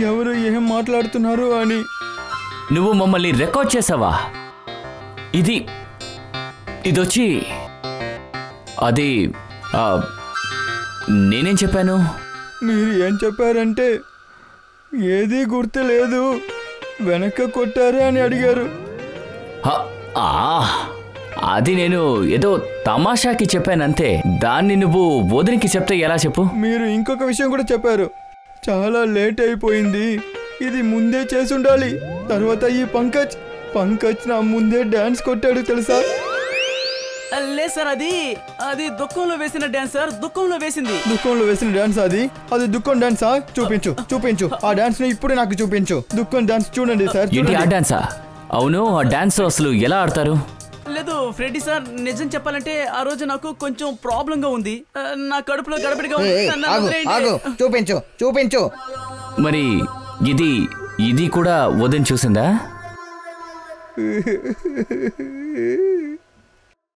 ఎవరు ఏం మాట్లాడుతున్నారు అని. నువ్వు మమ్మల్ని రికార్డ్ చేసావా? ఇదొచ్చి అది నేనేం చెప్పాను? మీరు ఏం చెప్పారంటే, ఏదీ గుర్తు లేదు, వెనక కొట్టారా అని అడిగారు. అది నేను ఏదో తమాషాకి చెప్పానంతే. దాన్ని నువ్వు వదినికి చెప్తే ఎలా చెప్పు? మీరు ఇంకొక విషయం కూడా చెప్పారు, చాలా లేట్ అయిపోయింది, ఇది ముందే చేసుండాలి. తర్వాత ఈ పంకజ్ నా ముందే డాన్స్ కొట్టాడు తెలుసా? లేదు సార్, అది దుఃఖంలో వేసిన డాన్స్ సార్. దుఃఖంలో వేసిన డాన్స్ అది దుఃఖం డాన్సా? చూపించు ఆ డాన్స్ ని ఇప్పుడు నాకు చూపించు. దుఃఖం డాన్స్ చూడండి సార్. ఆ డాన్సా? అవును, ఆ డాన్స్ అసలు ఎలా ఆడతారు? లేదు ఫ్రెడీ సార్, నిజం చెప్పాలంటే ఆ రోజు నాకు కొంచెం ప్రాబ్లం గా ఉంది, నా కడుపులో గడబడిగా ఉంది. చూపించు. మరి ఇది కూడా వదిన చూసిందా?